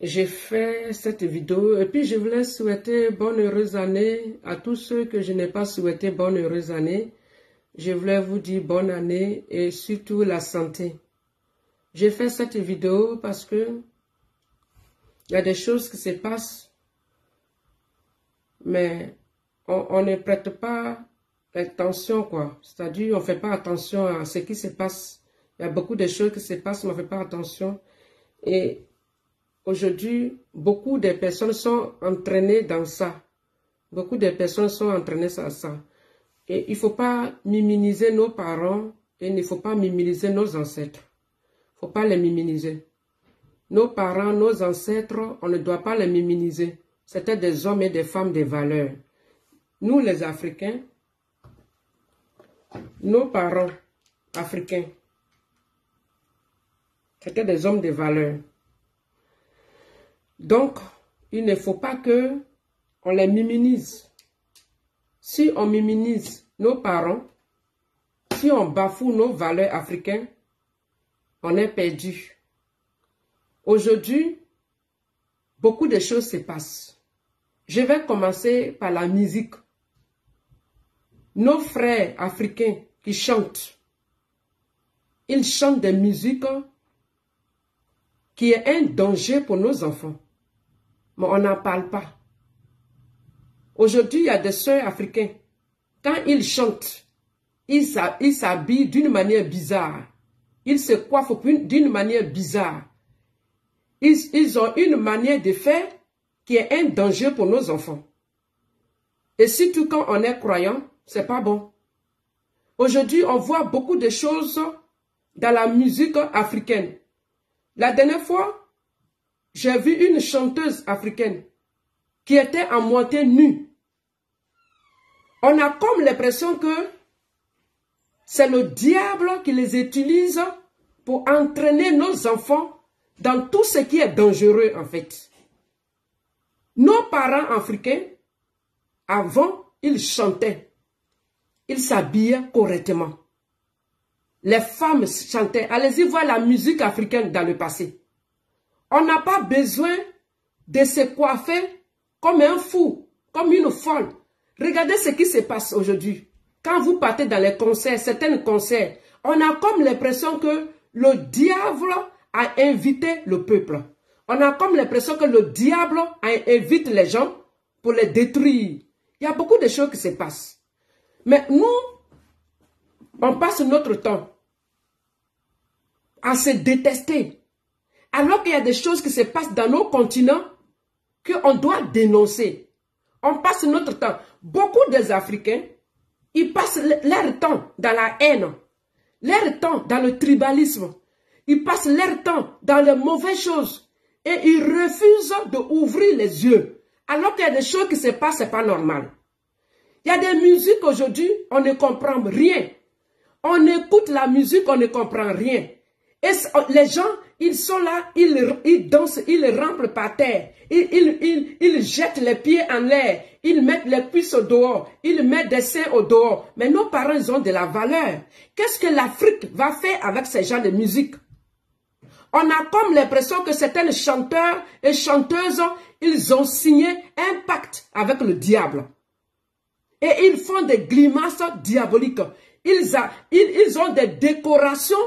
J'ai fait cette vidéo et puis je voulais souhaiter bonne heureuse année à tous ceux que je n'ai pas souhaité bonne heureuse année. Je voulais vous dire bonne année et surtout la santé. J'ai fait cette vidéo parce que il y a des choses qui se passent, mais on ne prête pas attention, quoi. C'est-à-dire, on ne fait pas attention à ce qui se passe. Il y a beaucoup de choses qui se passent, mais on ne fait pas attention. Et aujourd'hui, beaucoup de personnes sont entraînées dans ça. Beaucoup de personnes sont entraînées dans ça. Et il ne faut pas minimiser nos parents et il ne faut pas minimiser nos ancêtres. Il ne faut pas les minimiser. Nos parents, nos ancêtres, on ne doit pas les minimiser. C'étaient des hommes et des femmes de valeur. Nous, les Africains, nos parents africains, c'étaient des hommes de valeur. Donc, il ne faut pas que on les minimise. Si on minimise nos parents, si on bafoue nos valeurs africaines, on est perdu. Aujourd'hui, beaucoup de choses se passent. Je vais commencer par la musique. Nos frères africains qui chantent, ils chantent des musiques qui est un danger pour nos enfants. Mais on n'en parle pas. Aujourd'hui, il y a des sœurs africains. Quand ils chantent, ils s'habillent d'une manière bizarre. Ils se coiffent d'une manière bizarre. Ils ont une manière de faire qui est un danger pour nos enfants. Et surtout quand on est croyant, c'est pas bon. Aujourd'hui, on voit beaucoup de choses dans la musique africaine. La dernière fois, j'ai vu une chanteuse africaine qui était à moitié nue. On a comme l'impression que c'est le diable qui les utilise pour entraîner nos enfants dans tout ce qui est dangereux en fait. Nos parents africains, avant, ils chantaient. Ils s'habillaient correctement. Les femmes chantaient. Allez-y voir la musique africaine dans le passé. On n'a pas besoin de se coiffer comme un fou, comme une folle. Regardez ce qui se passe aujourd'hui. Quand vous partez dans les concerts, certains concerts, on a comme l'impression que le diable a invité le peuple. On a comme l'impression que le diable invite les gens pour les détruire. Il y a beaucoup de choses qui se passent. Mais nous, on passe notre temps à se détester. Alors qu'il y a des choses qui se passent dans nos continents qu'on doit dénoncer. On passe notre temps. Beaucoup des Africains, ils passent leur temps dans la haine, leur temps dans le tribalisme. Ils passent leur temps dans les mauvaises choses. Et ils refusent d'ouvrir les yeux. Alors qu'il y a des choses qui se passent, ce n'est pas normal. Il y a des musiques aujourd'hui, on ne comprend rien. On écoute la musique, on ne comprend rien. Et les gens, ils sont là, ils dansent, ils rampent par terre. Ils jettent les pieds en l'air. Ils mettent les cuisses au dehors. Ils mettent des seins au dehors. Mais nos parents, ils ont de la valeur. Qu'est-ce que l'Afrique va faire avec ces genres de musique? On a comme l'impression que certains chanteurs et chanteuses, ils ont signé un pacte avec le diable. Et ils font des grimaces diaboliques. Ils ont des décorations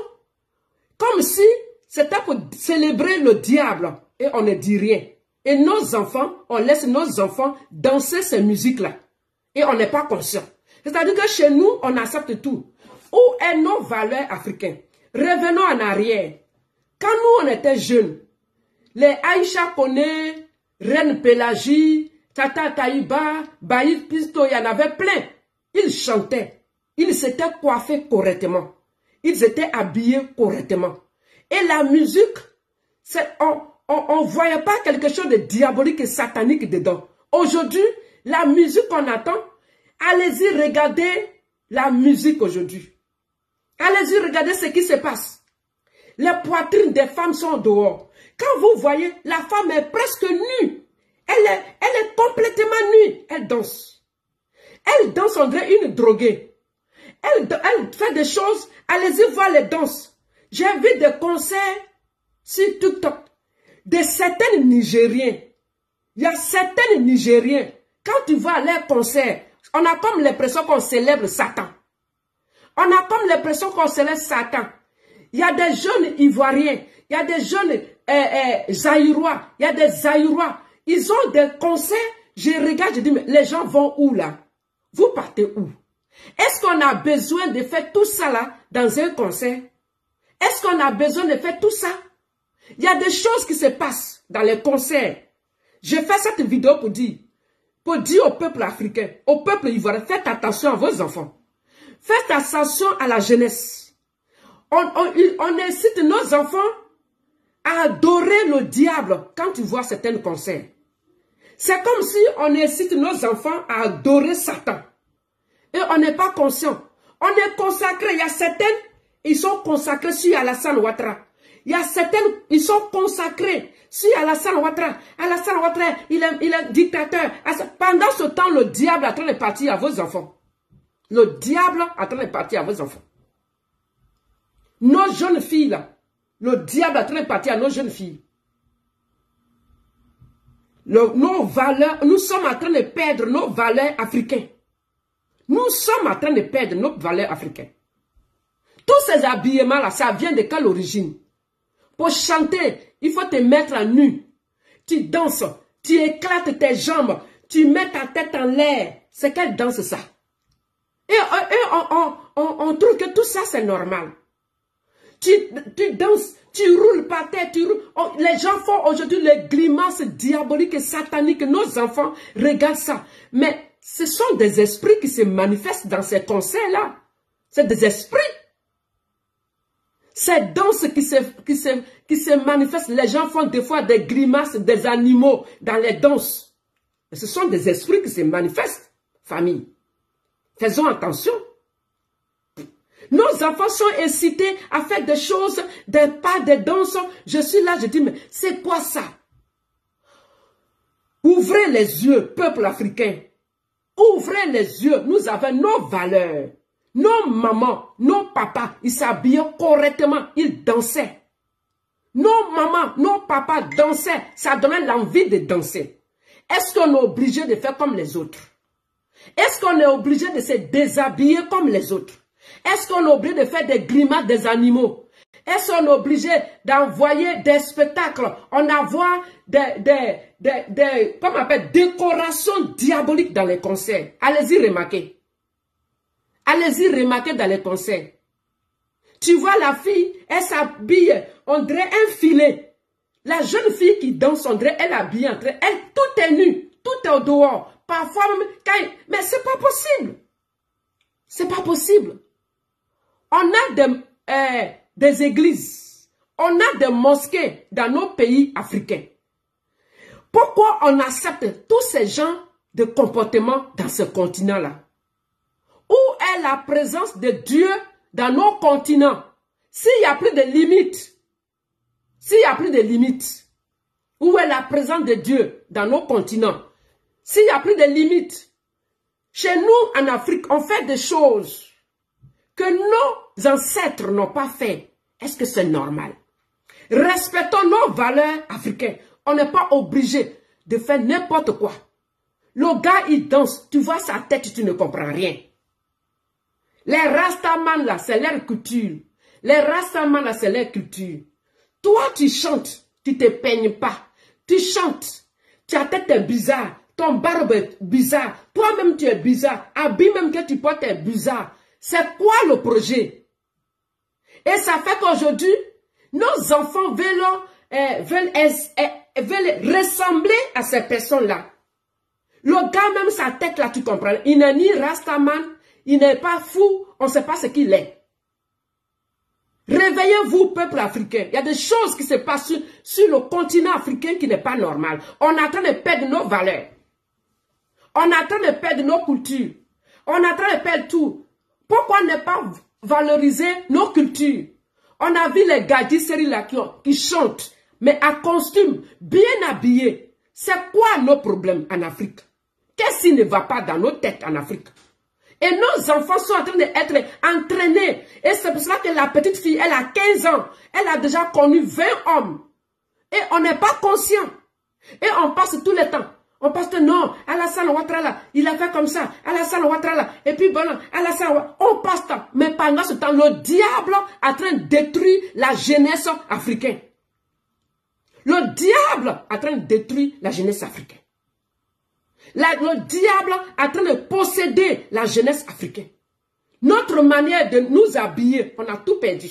comme si c'était pour célébrer le diable. Et on ne dit rien. Et nos enfants, on laisse nos enfants danser ces musiques-là. Et on n'est pas conscient. C'est-à-dire que chez nous, on accepte tout. Où est nos valeurs africaines? Revenons en arrière. Quand nous, on était jeunes, les Aïcha Koné, Reine Pélagie, Tata Taïba, Baïd Pisto, il y en avait plein. Ils chantaient. Ils s'étaient coiffés correctement. Ils étaient habillés correctement. Et la musique, on ne voyait pas quelque chose de diabolique et satanique dedans. Aujourd'hui, la musique qu'on attend, allez-y regarder la musique aujourd'hui. Allez-y regarder ce qui se passe. Les poitrines des femmes sont dehors. Quand vous voyez, la femme est presque nue. Elle est complètement nue. Elle danse. Elle danse, on dirait une droguée. Elle fait des choses. Allez-y voir les danses. J'ai vu des concerts sur TikTok. de certains Nigériens. Il y a certains Nigériens, quand tu vas à leur concert, on a comme l'impression qu'on célèbre Satan. On a comme l'impression qu'on célèbre Satan. Il y a des jeunes Ivoiriens, il y a des jeunes Zaïrois, il y a des Zaïrois. Ils ont des concerts, je regarde, je dis, mais les gens vont où là? Vous partez où? Est-ce qu'on a besoin de faire tout ça là dans un concert? Est-ce qu'on a besoin de faire tout ça? Il y a des choses qui se passent dans les concerts. Je fais cette vidéo pour dire au peuple africain, au peuple ivoirien, faites attention à vos enfants. Faites attention à la jeunesse. On incite nos enfants à adorer le diable quand ils voient certains concerts. C'est comme si on incite nos enfants à adorer Satan. Et on n'est pas conscient. On est consacré. Il y a certaines, ils sont consacrés sur Alassane Ouattara. Il y a certaines, ils sont consacrés sur Alassane Ouattara. Alassane Ouattara, il est dictateur. Pendant ce temps, le diable est en train de partir à vos enfants. Le diable est en train de partir à vos enfants. Nos jeunes filles, là, le diable est en train de partir à nos jeunes filles. Nos valeurs, nous sommes en train de perdre nos valeurs africaines. Nous sommes en train de perdre nos valeurs africaines. Tous ces habillements-là, ça vient de quelle origine? Pour chanter, il faut te mettre à nu. Tu danses, tu éclates tes jambes, tu mets ta tête en l'air. C'est quelle danse ça? Et on trouve que tout ça, c'est normal. Tu danses, tu roules par terre, les gens font aujourd'hui les grimaces diaboliques et sataniques. Nos enfants regardent ça. Mais ce sont des esprits qui se manifestent dans ces concerts-là. C'est des esprits. Ces danses qui se manifestent, les gens font des fois des grimaces des animaux dans les danses. Et ce sont des esprits qui se manifestent, famille. Faisons attention. Nos enfants sont incités à faire des choses, des pas, des danses. Je suis là, je dis, mais c'est quoi ça? Ouvrez les yeux, peuple africain. Ouvrez les yeux. Nous avons nos valeurs. Nos mamans, nos papas, ils s'habillaient correctement. Ils dansaient. Nos mamans, nos papas dansaient. Ça donnait l'envie de danser. Est-ce qu'on est obligé de faire comme les autres? Est-ce qu'on est obligé de se déshabiller comme les autres? Est-ce qu'on est obligé de faire des grimaces des animaux? Est-ce qu'on est obligé d'envoyer des spectacles? On envoie comment on appelle, décorations diaboliques dans les concerts. Allez-y remarquer. Allez-y remarquer dans les concerts. Tu vois la fille, elle s'habille, on dirait un filet. La jeune fille qui danse, on dirait elle habille entre elle, tout est nu, tout est au dehors. Parfois même, mais c'est pas possible. C'est pas possible. On a des églises, on a des mosquées dans nos pays africains. Pourquoi on accepte tous ces genres de comportements dans ce continent-là? Où est la présence de Dieu dans nos continents? S'il n'y a plus de limites, s'il n'y a plus de limites, où est la présence de Dieu dans nos continents? S'il n'y a plus de limites, chez nous en Afrique, on fait des choses que nos ancêtres n'ont pas fait. Est-ce que c'est normal? Respectons nos valeurs africaines. On n'est pas obligé de faire n'importe quoi. Le gars, il danse, tu vois sa tête, tu ne comprends rien. Les Rastaman, là, c'est leur culture. Les Rastaman, là, c'est leur culture. Toi, tu chantes, tu te peignes pas. Tu chantes, ta tête est bizarre, ton barbe est bizarre. Toi-même, tu es bizarre. Habit même que tu portes est bizarre. C'est quoi le projet? Et ça fait qu'aujourd'hui, nos enfants veulent ressembler à ces personnes-là. Le gars, même sa tête, là, tu comprends. Il n'est ni Rastaman, il n'est pas fou, on ne sait pas ce qu'il est. Réveillez-vous, peuple africain. Il y a des choses qui se passent sur le continent africain qui n'est pas normal. On est en train de perdre nos valeurs. On est en train de perdre nos cultures. On est en train de perdre tout. Pourquoi ne pas valoriser nos cultures? On a vu les gadisseries là qui chantent, mais à costume, bien habillés. C'est quoi nos problèmes en Afrique? Qu'est-ce qui ne va pas dans nos têtes en Afrique? Et nos enfants sont en train d'être entraînés. Et c'est pour cela que la petite fille, elle a 15 ans. Elle a déjà connu 20 hommes. Et on n'est pas conscient. Et on passe tout le temps. On passe que non, Alassane Ouattara, il a fait comme ça. Alassane Ouattara, et puis bon, Alassane Ouattara, on passe temps. Mais pendant ce temps, le diable est en train de détruire la jeunesse africaine. Le diable est en train de détruire la jeunesse africaine. Le diable est en train de posséder la jeunesse africaine. Notre manière de nous habiller, on a tout perdu.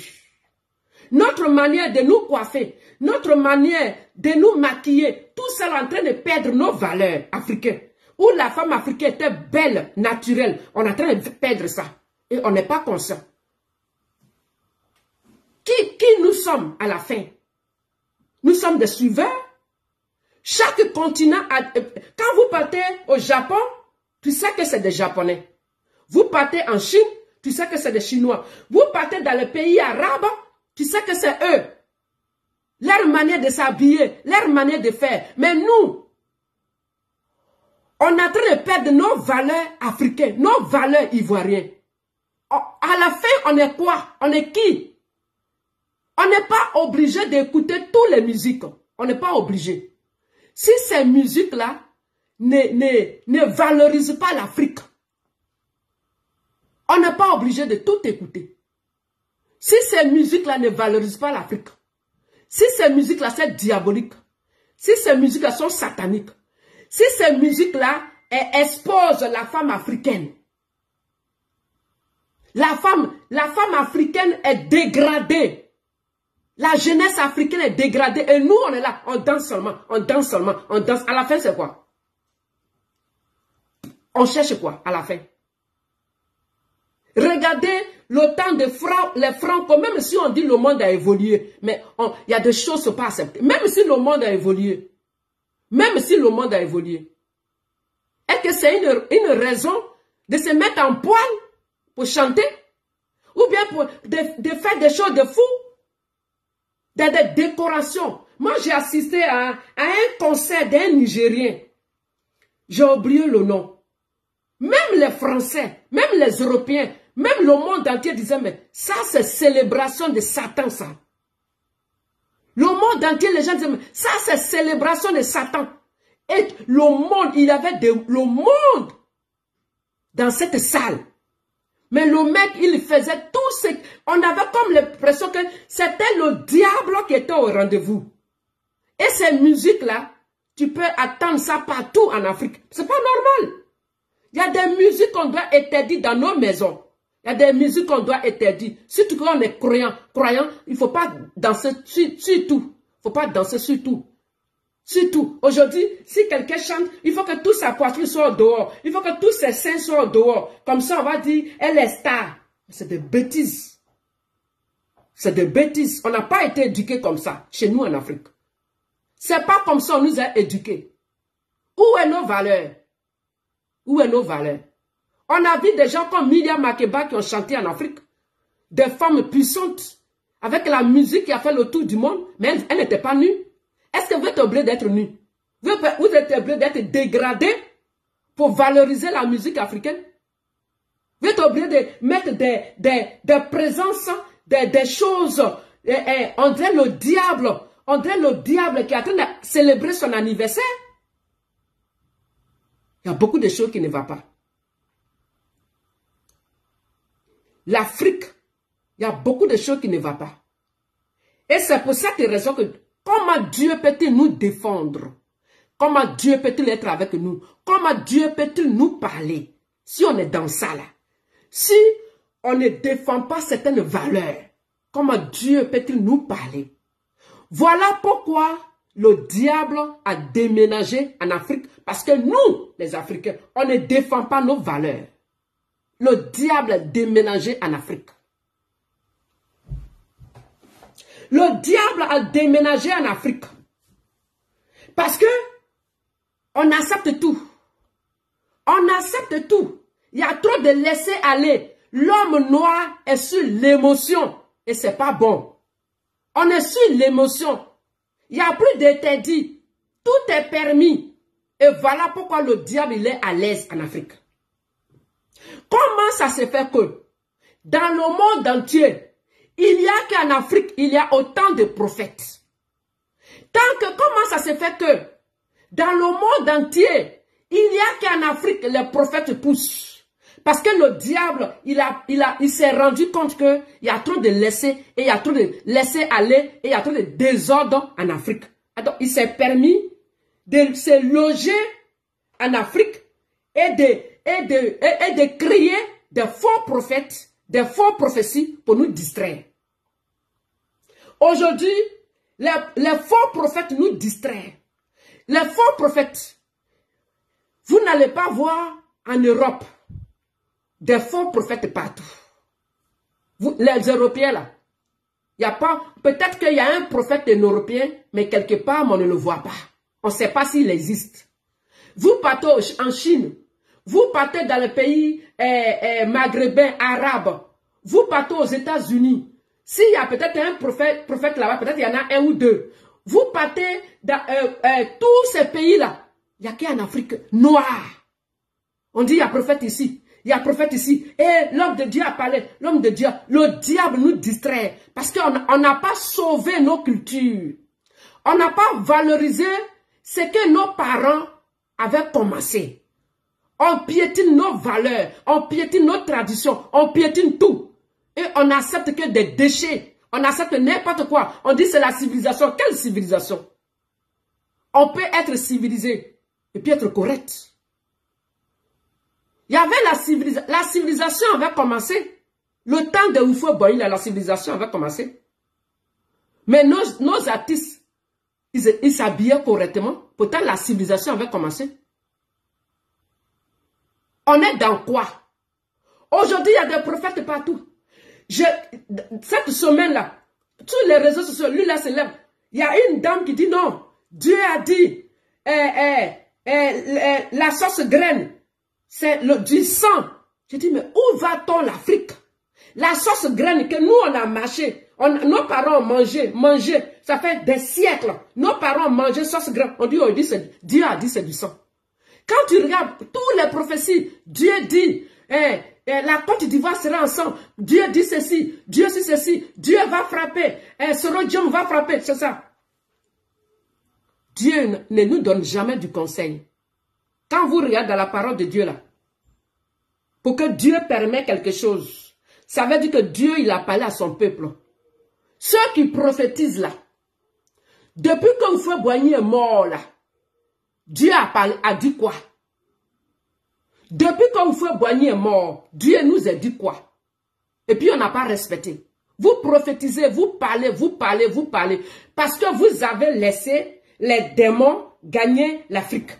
Notre manière de nous coiffer, notre manière de nous maquiller, tout ça est en train de perdre nos valeurs africaines. Où la femme africaine était belle, naturelle, on est en train de perdre ça. Et on n'est pas conscient. Qui nous sommes à la fin? Nous sommes des suiveurs. Chaque continent a... Quand vous partez au Japon, tu sais que c'est des Japonais. Vous partez en Chine, tu sais que c'est des Chinois. Vous partez dans les pays arabes, tu sais que c'est eux. Leur manière de s'habiller, leur manière de faire. Mais nous, on est en train de perdre nos valeurs africaines, nos valeurs ivoiriennes. À la fin, on est quoi? On est qui? On n'est pas obligé d'écouter toutes les musiques. On n'est pas obligé. Si ces musiques-là ne valorisent pas l'Afrique, on n'est pas obligé de tout écouter. Si ces musiques-là ne valorisent pas l'Afrique, si ces musiques-là sont diaboliques, si ces musiques-là sont sataniques, si ces musiques-là exposent la femme africaine, la femme africaine est dégradée. La jeunesse africaine est dégradée. Et nous, on est là, on danse seulement, on danse seulement, on danse. À la fin, c'est quoi? On cherche quoi à la fin? Regardez le temps de les Franco, même si on dit le monde a évolué, mais il y a des choses pas acceptées. Même si le monde a évolué, même si le monde a évolué, est-ce que c'est une raison de se mettre en poil pour chanter? Ou bien pour de faire des choses de fou? Des décorations. Moi, j'ai assisté à un concert d'un Nigérien. J'ai oublié le nom. Même les Français, même les Européens, même le monde entier disaient, mais ça, c'est célébration de Satan, ça. Le monde entier, les gens disaient, mais ça, c'est célébration de Satan. Et le monde, il y avait le monde dans cette salle. Mais le mec, il faisait tout ce... On avait comme l'impression que c'était le diable qui était au rendez-vous. Et ces musiques-là, tu peux attendre ça partout en Afrique. C'est pas normal. Il y a des musiques qu'on doit interdire dans nos maisons. Il y a des musiques qu'on doit interdire. Surtout quand on est croyant, il ne faut pas danser sur tout. Il ne faut pas danser sur tout. Surtout, aujourd'hui, si quelqu'un chante, il faut que toute sa poitrine soit dehors. Il faut que tous ses seins soient dehors. Comme ça, on va dire, elle est star. C'est des bêtises. C'est des bêtises. On n'a pas été éduqués comme ça, chez nous en Afrique. C'est pas comme ça on nous a éduqués. Où est nos valeurs? Où est nos valeurs? On a vu des gens comme Myriam Makeba qui ont chanté en Afrique. Des femmes puissantes, avec la musique qui a fait le tour du monde, mais elles n'étaient pas nues. Est-ce que vous êtes obligé d'être nu? Vous êtes obligé d'être dégradé pour valoriser la musique africaine? Vous êtes obligé de mettre des présences, des choses, on dirait le diable qui est en train de célébrer son anniversaire. Il y a beaucoup de choses qui ne vont pas. L'Afrique, il y a beaucoup de choses qui ne vont pas. Et c'est pour cette raison que comment Dieu peut-il nous défendre? Comment Dieu peut-il être avec nous? Comment Dieu peut-il nous parler? Si on est dans ça là. Si on ne défend pas certaines valeurs, comment Dieu peut-il nous parler? Voilà pourquoi le diable a déménagé en Afrique. Parce que nous, les Africains, on ne défend pas nos valeurs. Le diable a déménagé en Afrique. Le diable a déménagé en Afrique. Parce que on accepte tout. On accepte tout. Il y a trop de laisser aller. L'homme noir est sur l'émotion. Et c'est pas bon. On est sur l'émotion. Il n'y a plus d'interdit. Tout est permis. Et voilà pourquoi le diable il est à l'aise en Afrique. Comment ça se fait que dans le monde entier, il y a qu'en Afrique, il y a autant de prophètes. Comment ça se fait que dans le monde entier, il n'y a qu'en Afrique les prophètes poussent? Parce que le diable, il s'est rendu compte qu'il y a trop de laisser, et il y a trop de laisser aller, et il y a trop de désordre en Afrique. Alors, il s'est permis de se loger en Afrique et de créer des faux prophètes, des faux prophéties pour nous distraire. Aujourd'hui, les faux prophètes nous distraient. Les faux prophètes, vous n'allez pas voir en Europe des faux prophètes partout. Les Européens là, il y a pas, peut-être qu'il y a un prophète européen, mais quelque part on ne le voit pas. On ne sait pas s'il existe. Vous partez en Chine, vous partez dans les pays maghrébins, arabes, vous partez aux États-Unis. S'il y a peut-être un prophète là-bas, peut-être il y en a un ou deux. Vous partez dans tous ces pays-là. Il n'y a qu'en Afrique noire. On dit il y a prophète ici, il y a prophète ici. Et l'homme de Dieu a parlé, l'homme de Dieu, le diable nous distrait. Parce qu'on n'a pas sauvé nos cultures. On n'a pas valorisé ce que nos parents avaient commencé. On piétine nos valeurs, on piétine nos traditions, on piétine tout. Et on accepte que des déchets, on accepte n'importe quoi. On dit c'est la civilisation. Quelle civilisation? On peut être civilisé et puis être correct. Il y avait la civilisation avait commencé. Le temps de Houphouët-Boigny, la civilisation avait commencé. Mais nos artistes, ils s'habillaient correctement. Pourtant, la civilisation avait commencé. On est dans quoi? Aujourd'hui, il y a des prophètes partout. Cette semaine-là, tous les réseaux sociaux, lui là se lève. Il y a une dame qui dit non. Dieu a dit, la sauce graine, c'est du sang. Je dis, mais où va-t-on l'Afrique? La sauce graine que nous, on a mâché, nos parents ont mangé, ça fait des siècles. Nos parents ont mangé sauce graine. On dit, Dieu a dit c'est du sang. Quand tu regardes toutes les prophéties, Dieu dit, la Côte d'Ivoire sera ensemble. Dieu dit ceci, Dieu dit ceci, Dieu va frapper, Sorodium va frapper, c'est ça. Dieu ne nous donne jamais du conseil. Quand vous regardez dans la parole de Dieu là, pour que Dieu permette quelque chose, ça veut dire que Dieu il a parlé à son peuple. Ceux qui prophétisent là, depuis que Houphouët-Boigny est mort là, Dieu a dit quoi? Depuis que Houphouët-Boigny est mort, Dieu nous a dit quoi? Et puis on n'a pas respecté. Vous prophétisez, vous parlez. Parce que vous avez laissé les démons gagner l'Afrique.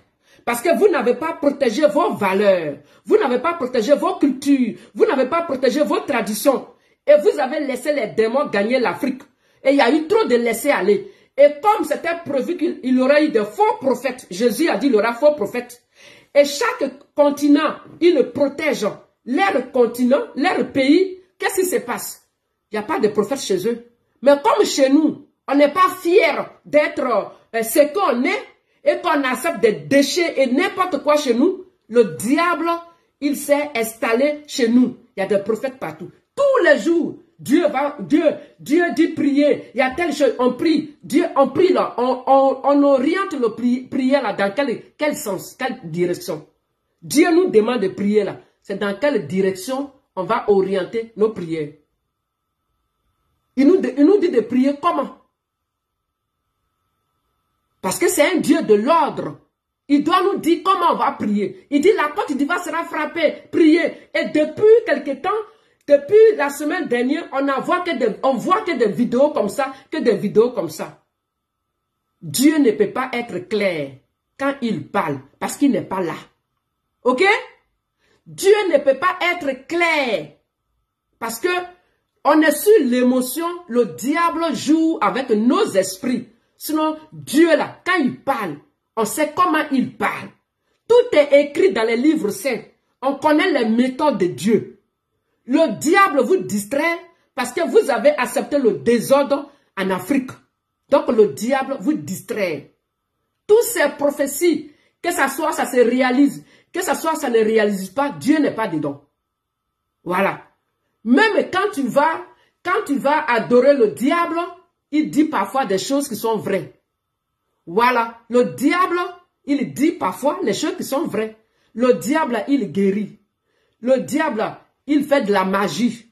Parce que vous n'avez pas protégé vos valeurs. Vous n'avez pas protégé vos cultures. Vous n'avez pas protégé vos traditions. Et vous avez laissé les démons gagner l'Afrique. Et il y a eu trop de laisser aller. Et comme c'était prévu qu'il y aurait eu de faux prophètes, Jésus a dit qu'il y aura faux prophètes. Et chaque continent, il protège leur continent, leur pays. Qu'est-ce qui se passe? Il n'y a pas de prophètes chez eux. Mais comme chez nous, on n'est pas fiers d'être ce qu'on est et qu'on accepte des déchets et n'importe quoi chez nous, le diable, il s'est installé chez nous. Il y a des prophètes partout. Tous les jours, Dieu dit prier. Il y a telle chose, on prie. Dieu, on prie là. On oriente le prière là. Dans quel sens, quelle direction? Dieu nous demande de prier là. C'est dans quelle direction on va orienter nos prières. Il nous dit de prier comment? Parce que c'est un Dieu de l'ordre. Il doit nous dire comment on va prier. Il dit la Côte d'Ivoire sera frappée. Prier. Et depuis quelque temps, depuis la semaine dernière, on voit que des vidéos comme ça, Dieu ne peut pas être clair quand il parle, parce qu'il n'est pas là. Ok? Dieu ne peut pas être clair, parce que on est sur l'émotion, le diable joue avec nos esprits. Sinon, Dieu là, quand il parle, on sait comment il parle. Tout est écrit dans les livres saints. On connaît les méthodes de Dieu. Le diable vous distrait parce que vous avez accepté le désordre en Afrique. Donc le diable vous distrait. Toutes ces prophéties, que ça soit ça se réalise, que ça soit ça ne réalise pas, Dieu n'est pas dedans. Voilà. Même quand tu vas adorer le diable, il dit parfois des choses qui sont vraies. Voilà, le diable, il dit parfois les choses qui sont vraies. Le diable, il guérit. Le diable, il fait de la magie.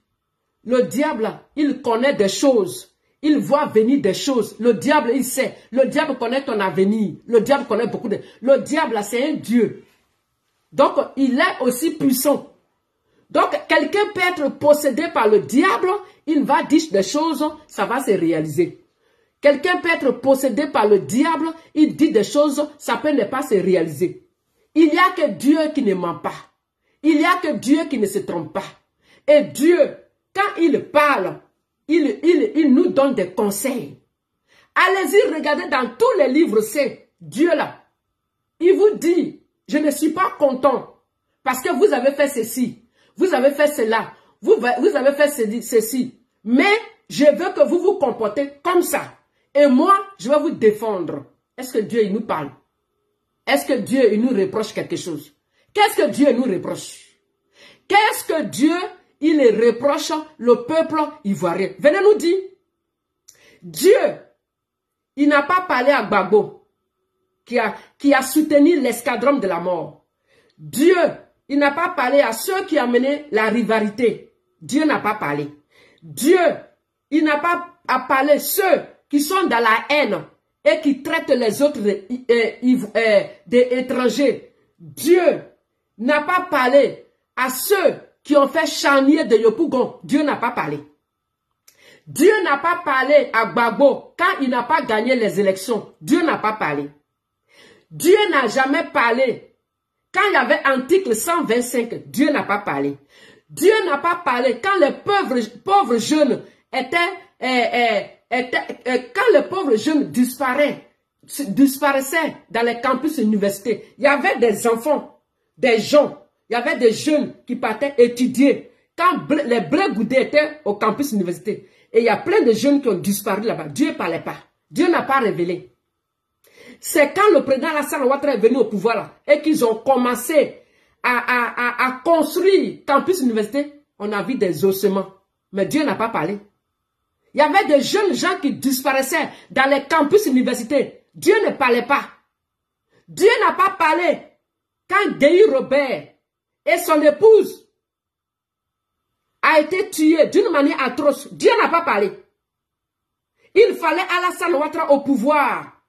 Le diable, il connaît des choses. Il voit venir des choses. Le diable, il sait. Le diable connaît ton avenir. Le diable connaît beaucoup de... Le diable, c'est un Dieu. Donc, il est aussi puissant. Donc, quelqu'un peut être possédé par le diable. Il va dire des choses, ça va se réaliser. Quelqu'un peut être possédé par le diable. Il dit des choses, ça peut ne pas se réaliser. Il n'y a que Dieu qui ne ment pas. Il n'y a que Dieu qui ne se trompe pas. Et Dieu, quand il parle, il nous donne des conseils. Allez-y, regardez dans tous les livres, c'est Dieu là. Il vous dit, je ne suis pas content parce que vous avez fait ceci, vous avez fait cela, vous avez fait ceci. Mais je veux que vous vous comportez comme ça. Et moi, je vais vous défendre. Est-ce que Dieu, il nous parle? Est-ce que Dieu, il nous reproche quelque chose? Qu'est-ce que Dieu nous reproche? Qu'est-ce que Dieu, il reproche le peuple ivoirien? Venez nous dire. Dieu, il n'a pas parlé à Gbagbo, qui a soutenu l'escadron de la mort. Dieu, il n'a pas parlé à ceux qui ont mené la rivalité. Dieu n'a pas parlé. Dieu, il n'a pas parlé à ceux qui sont dans la haine et qui traitent les autres des étrangers. Dieu n'a pas parlé à ceux qui ont fait charnier de Yopougon. Dieu n'a pas parlé. Dieu n'a pas parlé à Gbagbo quand il n'a pas gagné les élections. Dieu n'a pas parlé. Dieu n'a jamais parlé quand il y avait article 125. Dieu n'a pas parlé. Dieu n'a pas parlé quand les pauvres jeunes quand les pauvres jeunes disparaissaient dans les campus universitaires. Il y avait des enfants, des gens, il y avait des jeunes qui partaient étudier. Quand les Blé-Goudé étaient au campus universitaire, et il y a plein de jeunes qui ont disparu là-bas. Dieu ne parlait pas. Dieu n'a pas révélé. C'est quand le président Alassane Ouattara est venu au pouvoir là, et qu'ils ont commencé à construire campus universitaire, on a vu des ossements. Mais Dieu n'a pas parlé. Il y avait des jeunes gens qui disparaissaient dans les campus universitaires. Dieu ne parlait pas. Dieu n'a pas parlé quand Guéhi Robert et son épouse a été tués d'une manière atroce. Dieu n'a pas parlé. Il fallait Alassane Ouattara au pouvoir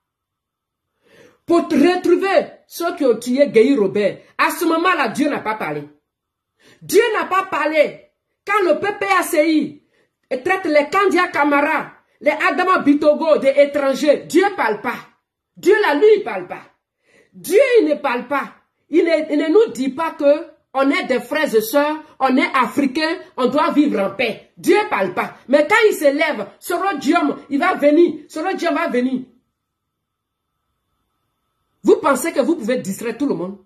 pour retrouver ceux qui ont tué Guéhi Robert. À ce moment-là, Dieu n'a pas parlé. Dieu n'a pas parlé quand le PPACI traite les Kandia Camara, les Adama Bitogo des étrangers. Dieu ne parle pas. Dieu, là, lui, il ne parle pas. Dieu, il ne parle pas. Il ne nous dit pas que on est des frères et sœurs, on est africains, on doit vivre en paix. Dieu ne parle pas. Mais quand il se lève, ce rodium, il va venir. Ce rodium va venir. Vous pensez que vous pouvez distraire tout le monde?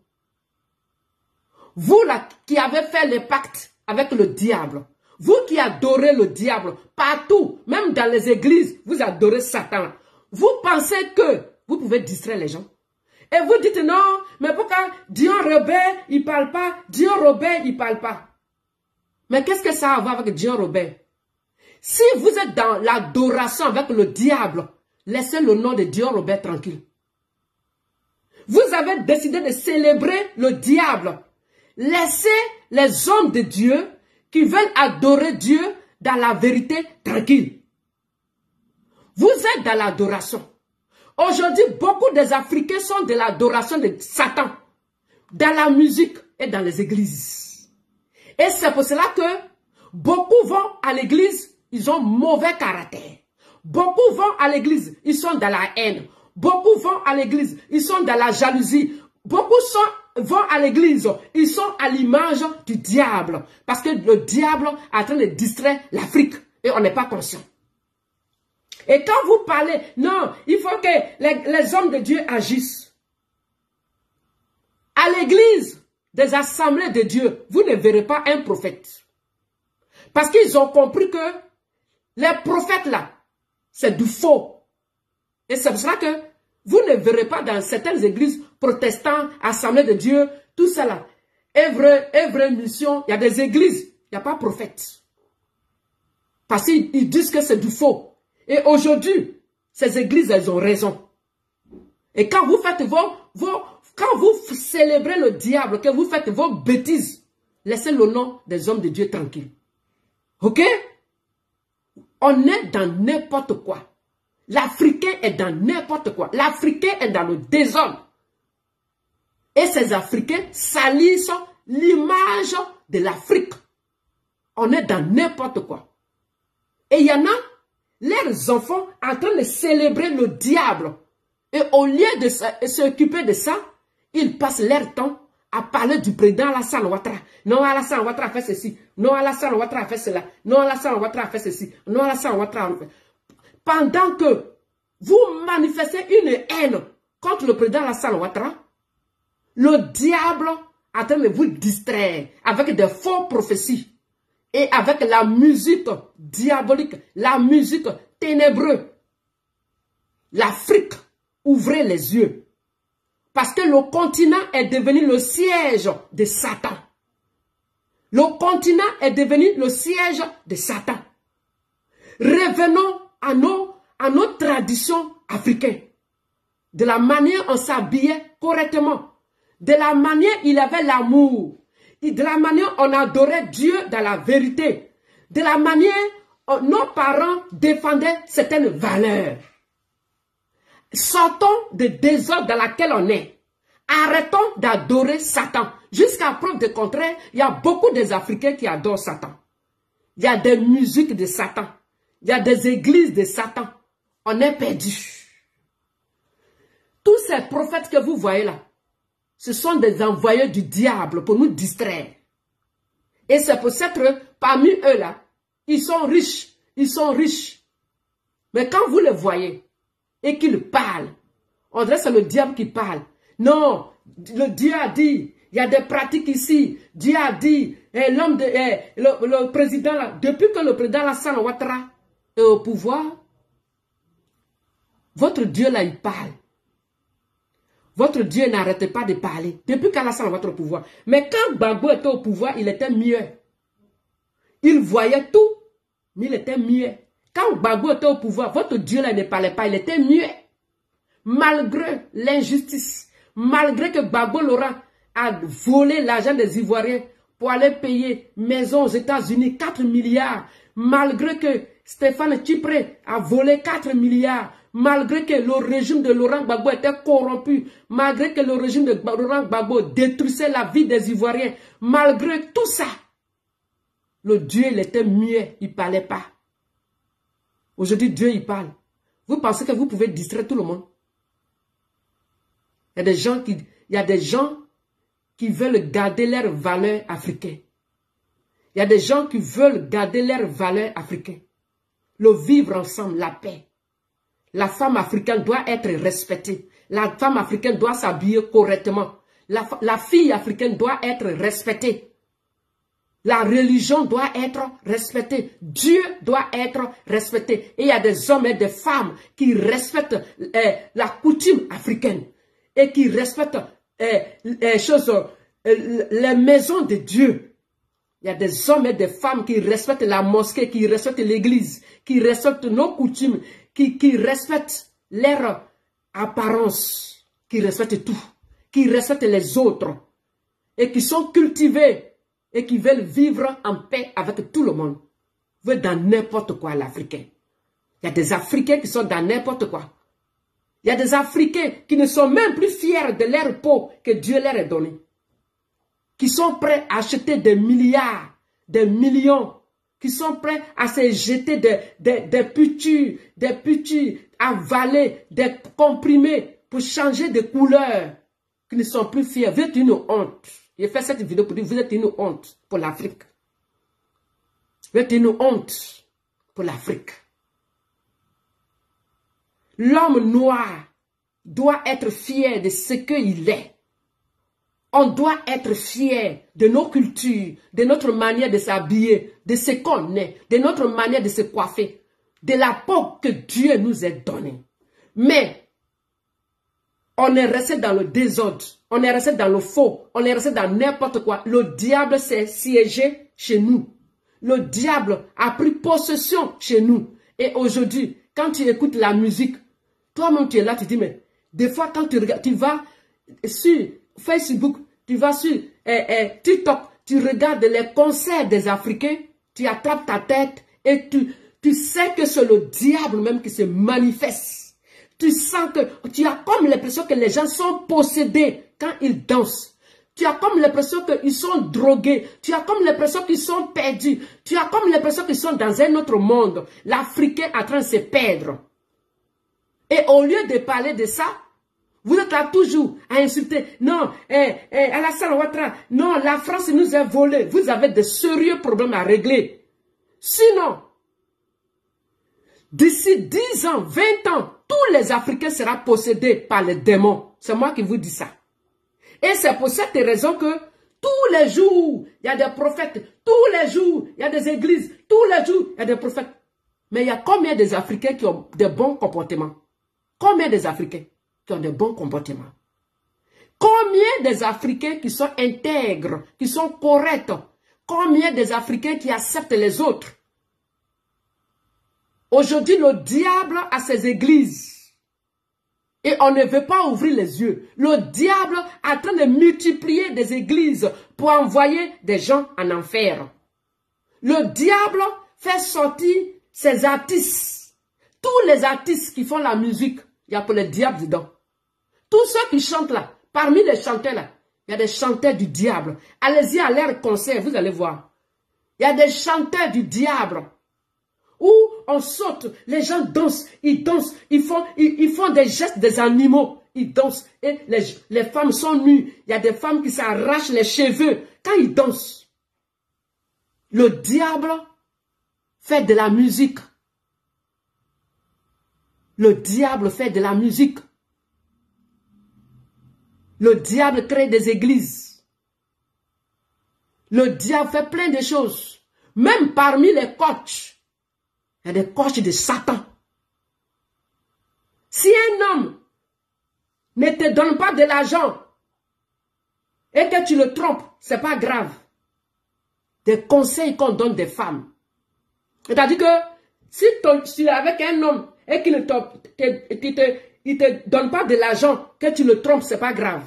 Vous là qui avez fait le pacte avec le diable, vous qui adorez le diable partout, même dans les églises, vous adorez Satan. Vous pensez que vous pouvez distraire les gens? Et vous dites non, mais pourquoi Dion Robert, il ne parle pas? Dion Robert, il ne parle pas. Mais qu'est-ce que ça a à voir avec Dion Robert? Si vous êtes dans l'adoration avec le diable, laissez le nom de Dion Robert tranquille. Vous avez décidé de célébrer le diable. Laissez les hommes de Dieu qui veulent adorer Dieu dans la vérité tranquille. Vous êtes dans l'adoration. Aujourd'hui, beaucoup des Africains sont de l'adoration de Satan, dans la musique et dans les églises. Et c'est pour cela que beaucoup vont à l'église, ils ont mauvais caractère. Beaucoup vont à l'église, ils sont dans la haine. Beaucoup vont à l'église, ils sont dans la jalousie. Beaucoup vont à l'église, ils sont à l'image du diable. Parce que le diable est en train de distraire l'Afrique et on n'est pas conscient. Et quand vous parlez, non, il faut que les hommes de Dieu agissent. À l'église des assemblées de Dieu, vous ne verrez pas un prophète. Parce qu'ils ont compris que les prophètes là, c'est du faux. Et c'est pour ça que vous ne verrez pas dans certaines églises protestantes, assemblées de Dieu, tout ça là. Œuvre, mission, il y a des églises, il n'y a pas de prophète. Parce qu'ils disent que c'est du faux. Et aujourd'hui, ces églises, elles ont raison. Et quand vous faites quand vous célébrez le diable, que vous faites vos bêtises, laissez le nom des hommes de Dieu tranquille. Ok? On est dans n'importe quoi. L'Africain est dans n'importe quoi. L'Africain est dans le désordre. Et ces Africains salissent l'image de l'Afrique. On est dans n'importe quoi. Et il y en a, leurs enfants, en train de célébrer le diable. Et au lieu de s'occuper de ça, ils passent leur temps à parler du président Alassane Ouattara. Non, Alassane Ouattara a fait ceci. Non, Alassane Ouattara a fait cela. Non, Alassane Ouattara a fait ceci. Non, Alassane Ouattara a fait... Pendant que vous manifestez une haine contre le président Alassane Ouattara, le diable est en train de vous distraire avec des fausses prophéties et avec la musique diabolique, la musique ténébreuse. L'Afrique, ouvrez les yeux. Parce que le continent est devenu le siège de Satan. Le continent est devenu le siège de Satan. Revenons à nos traditions africaines. De la manière on s'habillait correctement. De la manière il avait l'amour. De la manière on adorait Dieu dans la vérité. De la manière nos parents défendaient certaines valeurs. Sortons de désordre dans lequel on est. Arrêtons d'adorer Satan. Jusqu'à preuve de contraire, il y a beaucoup des Africains qui adorent Satan. Il y a des musiques de Satan. Il y a des églises de Satan. On est perdu. Tous ces prophètes que vous voyez là, ce sont des envoyés du diable pour nous distraire. Et c'est pour ça que parmi eux là, ils sont riches. Ils sont riches. Mais quand vous les voyez, et qu'il parle. On dirait que c'est le diable qui parle. Non, le Dieu a dit, il y a des pratiques ici. Dieu a dit, le président, là, depuis que le président Alassane Ouattara est au pouvoir, votre Dieu là, il parle. Votre Dieu n'arrête pas de parler. Depuis qu'Alassane Ouattara est au pouvoir. Mais quand Gbagbo était au pouvoir, il était mieux. Il voyait tout, mais il était mieux. Quand Gbagbo était au pouvoir, votre Dieu là ne parlait pas, il était muet. Malgré l'injustice, malgré que Gbagbo Laurent a volé l'argent des Ivoiriens pour aller payer maison aux États-Unis, 4 milliards, malgré que Stéphane Tchipré a volé 4 milliards, malgré que le régime de Laurent Gbagbo était corrompu, malgré que le régime de Laurent Gbagbo détruisait la vie des Ivoiriens, malgré tout ça, le Dieu il était muet, il ne parlait pas. Aujourd'hui, Dieu, il parle. Vous pensez que vous pouvez distraire tout le monde? Il y a des gens qui veulent garder leurs valeurs africaines. Il y a des gens qui veulent garder leurs valeurs africaines. Le vivre ensemble, la paix. La femme africaine doit être respectée. La femme africaine doit s'habiller correctement. La fille africaine doit être respectée. La religion doit être respectée. Dieu doit être respecté. Et il y a des hommes et des femmes qui respectent la coutume africaine. Et qui respectent les maisons de Dieu. Il y a des hommes et des femmes qui respectent la mosquée, qui respectent l'église, qui respectent nos coutumes, qui respectent leur apparence, qui respectent tout, qui respectent les autres. Et qui sont cultivés. Et qui veulent vivre en paix avec tout le monde. Vous êtes dans n'importe quoi, l'Africain. Il y a des Africains qui sont dans n'importe quoi. Il y a des Africains qui ne sont même plus fiers de leur peau que Dieu leur a donné. Qui sont prêts à acheter des milliards, des millions. Qui sont prêts à se jeter des putures, avaler des comprimés pour changer de couleur. Qui ne sont plus fiers. Vous êtes une honte. J'ai fait cette vidéo pour dire vous êtes une honte pour l'Afrique. Vous êtes une honte pour l'Afrique. L'homme noir doit être fier de ce qu'il est. On doit être fier de nos cultures, de notre manière de s'habiller, de ce qu'on est, de notre manière de se coiffer, de la peau que Dieu nous a donnée. Mais on est resté dans le désordre, on est resté dans le faux, on est resté dans n'importe quoi. Le diable s'est siégé chez nous. Le diable a pris possession chez nous. Et aujourd'hui, quand tu écoutes la musique, toi-même tu es là, tu dis, mais Des fois, quand tu regardes, tu vas sur Facebook, tu vas sur TikTok, tu regardes les concerts des Africains, tu attrapes ta tête et tu sais que c'est le diable même qui se manifeste. Tu sens que tu as comme l'impression que les gens sont possédés quand ils dansent. Tu as comme l'impression qu'ils sont drogués. Tu as comme l'impression qu'ils sont perdus. Tu as comme l'impression qu'ils sont dans un autre monde. L'Africain est en train de se perdre. Et au lieu de parler de ça, vous êtes là toujours à insulter. Non, Alassane Ouattara, non, la France nous a volé. Vous avez de sérieux problèmes à régler. Sinon, d'ici 10 ans, 20 ans, tous les Africains seront possédés par les démons. C'est moi qui vous dis ça. Et c'est pour cette raison que tous les jours, il y a des prophètes. Tous les jours, il y a des églises. Tous les jours, il y a des prophètes. Mais il y a combien des Africains qui ont de bons comportements? Combien des Africains qui ont de bons comportements? Combien des Africains qui sont intègres, qui sont corrects? Combien des Africains qui acceptent les autres? Aujourd'hui, le diable a ses églises. Et on ne veut pas ouvrir les yeux. Le diable est en train de multiplier des églises pour envoyer des gens en enfer. Le diable fait sortir ses artistes. Tous les artistes qui font la musique, il y a pour le diable dedans. Tous ceux qui chantent là, parmi les chanteurs là, il y a des chanteurs du diable. Allez-y à leur concert, vous allez voir. Il y a des chanteurs du diable. Où on saute, les gens dansent, ils font des gestes des animaux, ils dansent. Et les femmes sont nues. Il y a des femmes qui s'arrachent les cheveux quand ils dansent. Le diable fait de la musique. Le diable fait de la musique. Le diable crée des églises. Le diable fait plein de choses. Même parmi les coachs. Il y a des coachs de Satan. Si un homme ne te donne pas de l'argent et que tu le trompes, ce n'est pas grave. Des conseils qu'on donne des femmes. C'est-à-dire que si tu es avec un homme et qu'il ne te donne pas de l'argent, que tu le trompes, ce n'est pas grave.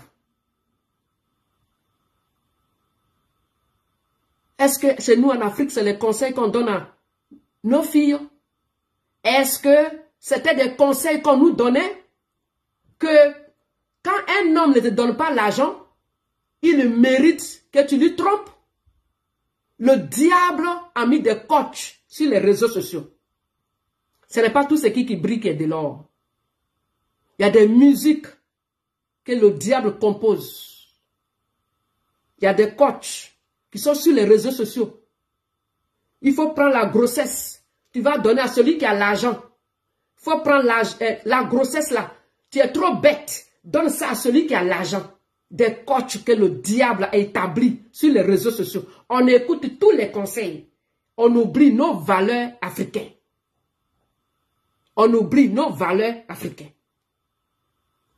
Est-ce que chez nous en Afrique, c'est les conseils qu'on donne à nos filles? Est-ce que c'était des conseils qu'on nous donnait? Que quand un homme ne te donne pas l'argent, il mérite que tu lui trompes? Le diable a mis des coachs sur les réseaux sociaux. Ce n'est pas tout ce qui brille qui est de l'or. Il y a des musiques que le diable compose. Il y a des coachs qui sont sur les réseaux sociaux. Il faut prendre la grossesse. Tu vas donner à celui qui a l'argent. Il faut prendre la grossesse là. Tu es trop bête. Donne ça à celui qui a l'argent. Des coachs que le diable a établis sur les réseaux sociaux. On écoute tous les conseils. On oublie nos valeurs africaines. On oublie nos valeurs africaines.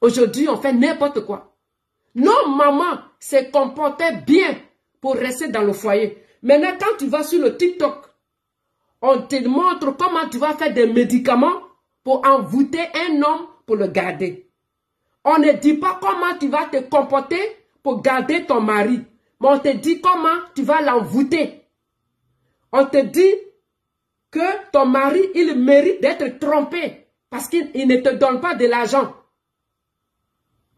Aujourd'hui, on fait n'importe quoi. Nos mamans se comportaient bien pour rester dans le foyer. Maintenant, quand tu vas sur le TikTok, on te montre comment tu vas faire des médicaments pour envoûter un homme pour le garder. On ne dit pas comment tu vas te comporter pour garder ton mari. Mais on te dit comment tu vas l'envoûter. On te dit que ton mari, il mérite d'être trompé parce qu'il ne te donne pas de l'argent.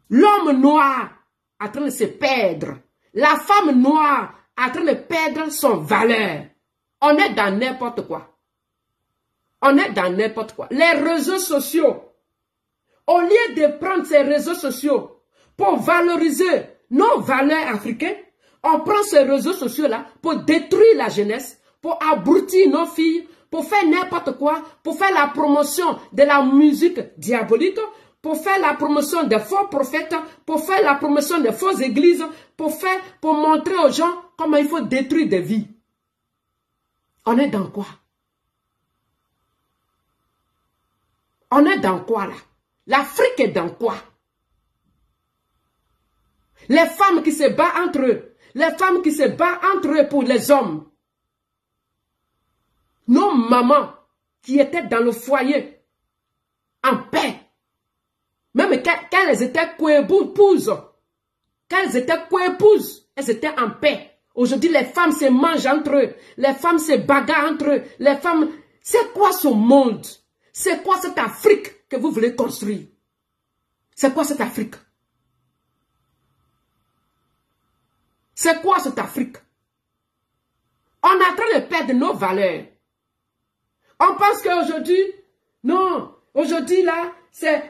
L'homme noir est en train de se perdre. La femme noire est en train de perdre son valeur. On est dans n'importe quoi. On est dans n'importe quoi. Les réseaux sociaux, au lieu de prendre ces réseaux sociaux pour valoriser nos valeurs africaines, on prend ces réseaux sociaux-là pour détruire la jeunesse, pour abrutir nos filles, pour faire n'importe quoi, pour faire la promotion de la musique diabolique, pour faire la promotion des faux prophètes, pour faire la promotion des fausses églises, pour montrer aux gens comment il faut détruire des vies. On est dans quoi? On est dans quoi là? L'Afrique est dans quoi? Les femmes qui se battent entre eux. Les femmes qui se battent entre eux pour les hommes. Nos mamans qui étaient dans le foyer en paix. Même quand elles étaient coépouses, elles étaient en paix. Aujourd'hui, les femmes se mangent entre eux, les femmes se bagarrent entre eux, les femmes... C'est quoi ce monde? C'est quoi cette Afrique que vous voulez construire? C'est quoi cette Afrique? C'est quoi cette Afrique? On est en train de perdre nos valeurs. On pense qu'aujourd'hui, non, aujourd'hui là,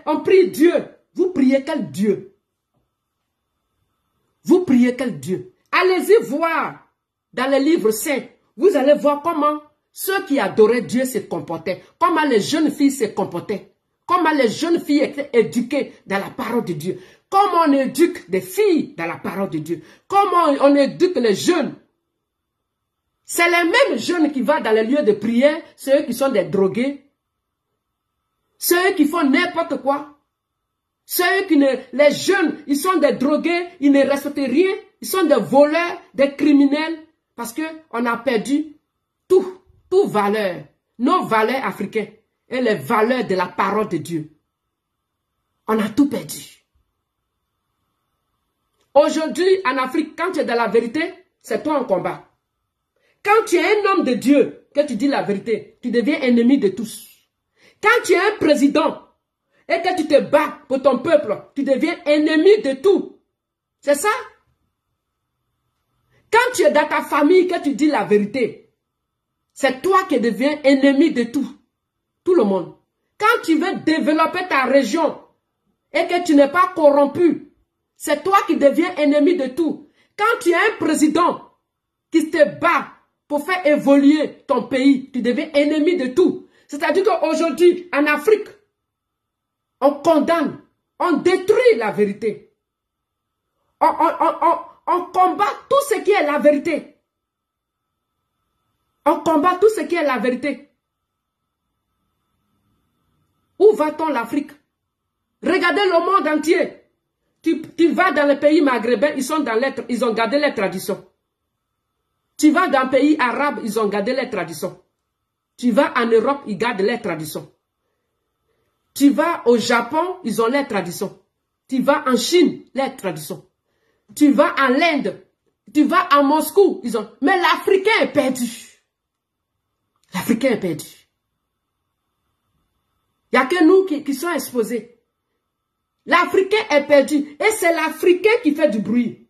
on prie Dieu. Vous priez quel Dieu? Vous priez quel Dieu? Allez-y voir dans les livres saints. Vous allez voir comment ceux qui adoraient Dieu se comportaient. Comment les jeunes filles se comportaient. Comment les jeunes filles étaient éduquées dans la parole de Dieu. Comment on éduque des filles dans la parole de Dieu. Comment on éduque les jeunes. C'est les mêmes jeunes qui vont dans les lieux de prière, ceux qui sont des drogués, ceux qui font n'importe quoi. Les jeunes, ils sont des drogués, ils ne respectent rien, ils sont des voleurs, des criminels, parce qu'on a perdu toute valeur, nos valeurs africaines et les valeurs de la parole de Dieu. On a tout perdu. Aujourd'hui, en Afrique, quand tu es dans la vérité, c'est toi en combat. Quand tu es un homme de Dieu, que tu dis la vérité, tu deviens ennemi de tous. Quand tu es un président et que tu te bats pour ton peuple, tu deviens ennemi de tout. C'est ça? Quand tu es dans ta famille, que tu dis la vérité, c'est toi qui deviens ennemi de tout. Tout le monde. Quand tu veux développer ta région et que tu n'es pas corrompu, c'est toi qui deviens ennemi de tout. Quand tu es un président qui te bat pour faire évoluer ton pays, tu deviens ennemi de tout. C'est-à-dire qu'aujourd'hui, en Afrique, on condamne, on détruit la vérité. On combat tout ce qui est la vérité. On combat tout ce qui est la vérité. Où va-t-on l'Afrique? Regardez le monde entier. Tu vas dans les pays maghrébins, ils ont gardé les traditions. Tu vas dans les pays arabes, ils ont gardé les traditions. Tu vas en Europe, ils gardent les traditions. Tu vas au Japon, ils ont les traditions. Tu vas en Chine, les traditions. Tu vas en Inde, tu vas à Moscou, ils ont... Mais l'Africain est perdu. L'Africain est perdu. Il n'y a que nous qui sommes exposés. L'Africain est perdu. Et c'est l'Africain qui fait du bruit.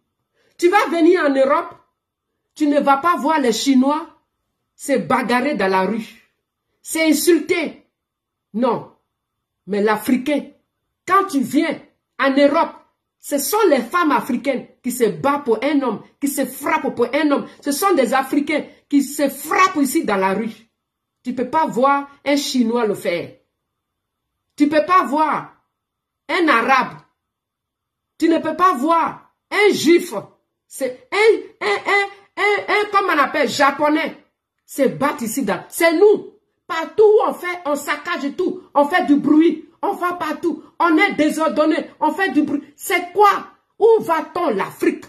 Tu vas venir en Europe, tu ne vas pas voir les Chinois se bagarrer dans la rue. C'est insulté. Non. Mais l'Africain, quand tu viens en Europe, ce sont les femmes africaines qui se battent pour un homme, qui se frappent pour un homme. Ce sont des Africains qui se frappent ici dans la rue. Tu ne peux pas voir un Chinois le faire. Tu ne peux pas voir un Arabe. Tu ne peux pas voir un Juif. C'est comme on appelle, Japonais. Se battre ici dans... C'est nous. Partout où on saccage tout. On fait du bruit. On va partout. On est désordonné. On fait du bruit. C'est quoi? Où va-t-on l'Afrique?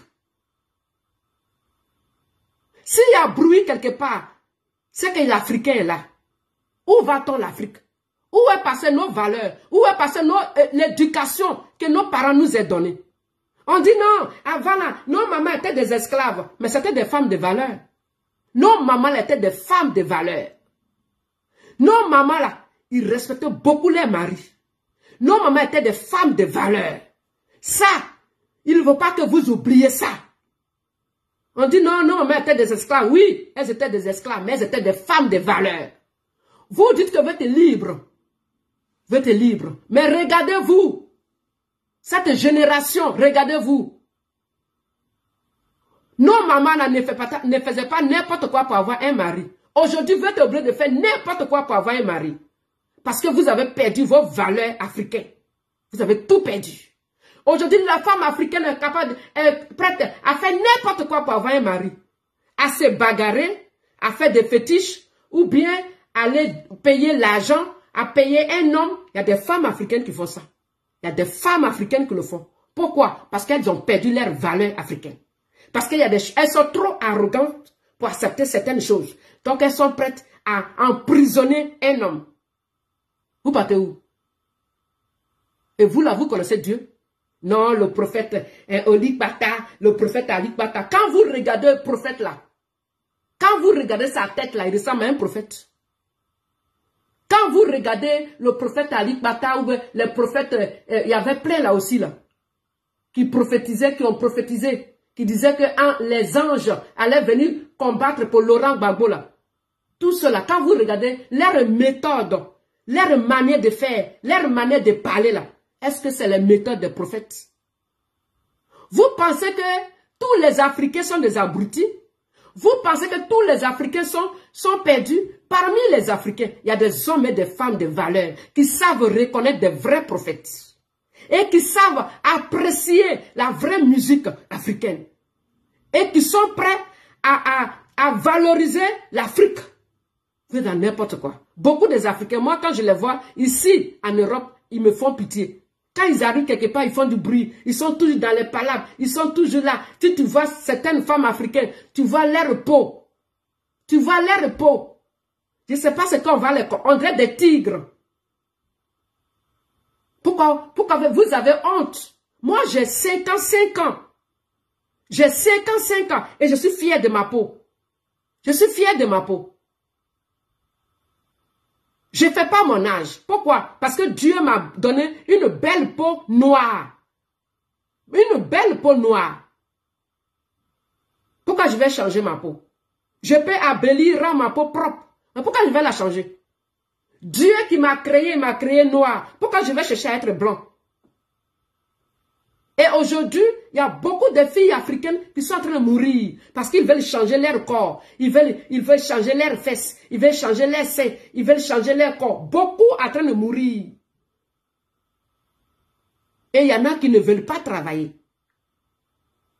S'il y a bruit quelque part, c'est que l'Africain est là. Où va-t-on l'Afrique? Où est passée nos valeurs? Où est passée l'éducation que nos parents nous ont donnée? On dit non, avant là, nos mamans étaient des esclaves, mais c'était des femmes de valeur. Nos mamans étaient des femmes de valeur. Nos mamans là, ils respectaient beaucoup leurs maris. Nos mamans étaient des femmes de valeur. Ça, il ne faut pas que vous oubliez ça. On dit non, nos mamans étaient des esclaves. Oui, elles étaient des esclaves, mais elles étaient des femmes de valeur. Vous dites que vous êtes libre. Vous êtes libre. Mais regardez-vous. Cette génération, regardez-vous. Nos mamans là, ne faisaient pas n'importe quoi pour avoir un mari. Aujourd'hui, vous êtes obligé de faire n'importe quoi pour avoir un mari. Parce que vous avez perdu vos valeurs africaines. Vous avez tout perdu. Aujourd'hui, la femme africaine est prête à faire n'importe quoi pour avoir un mari. À se bagarrer, à faire des fétiches, ou bien aller payer l'argent, à payer un homme. Il y a des femmes africaines qui font ça. Il y a des femmes africaines qui le font. Pourquoi? Parce qu'elles ont perdu leurs valeurs africaines. Parce qu'elles sont trop arrogantes pour accepter certaines choses. Donc elles sont prêtes à emprisonner un homme. Vous partez où? Et vous là, vous connaissez Dieu? Non, le prophète Olikpata, le prophète Alikpata. Quand vous regardez le prophète là, quand vous regardez sa tête là, il ressemble à un prophète. Quand vous regardez le prophète Alikpata ou les prophètes, il y avait plein là aussi là, qui prophétisaient, qui ont prophétisé, qui disaient que les anges allaient venir combattre pour Laurent Gbagbo là. Tout cela, quand vous regardez leur méthode, leur manière de faire, leur manière de parler là, est-ce que c'est les méthodes des prophètes? Vous pensez que tous les Africains sont des abrutis? Vous pensez que tous les Africains sont perdus? Parmi les Africains, il y a des hommes et des femmes de valeur qui savent reconnaître des vrais prophètes et qui savent apprécier la vraie musique africaine et qui sont prêts à valoriser l'Afrique. Vous êtes dans n'importe quoi. Beaucoup des Africains, moi quand je les vois ici en Europe, ils me font pitié. Quand ils arrivent quelque part, ils font du bruit. Ils sont toujours dans les palabres. Ils sont toujours là. Si tu vois certaines femmes africaines, tu vois leur peau. Tu vois leur peau. Je ne sais pas ce qu'on va les... On dirait des tigres. Pourquoi vous avez honte? Moi, j'ai 55 ans. J'ai 55 ans. Et je suis fière de ma peau. Je suis fière de ma peau. Je ne fais pas mon âge. Pourquoi? Parce que Dieu m'a donné une belle peau noire. Une belle peau noire. Pourquoi je vais changer ma peau? Je peux embellir, rendre ma peau propre. Mais pourquoi je vais la changer? Dieu qui m'a créé noir. Pourquoi je vais chercher à être blanc? Et aujourd'hui, il y a beaucoup de filles africaines qui sont en train de mourir parce qu'ils veulent changer leur corps. Ils veulent changer leurs fesses. Ils veulent changer leurs seins. Ils veulent changer leur corps. Beaucoup en train de mourir. Et il y en a qui ne veulent pas travailler.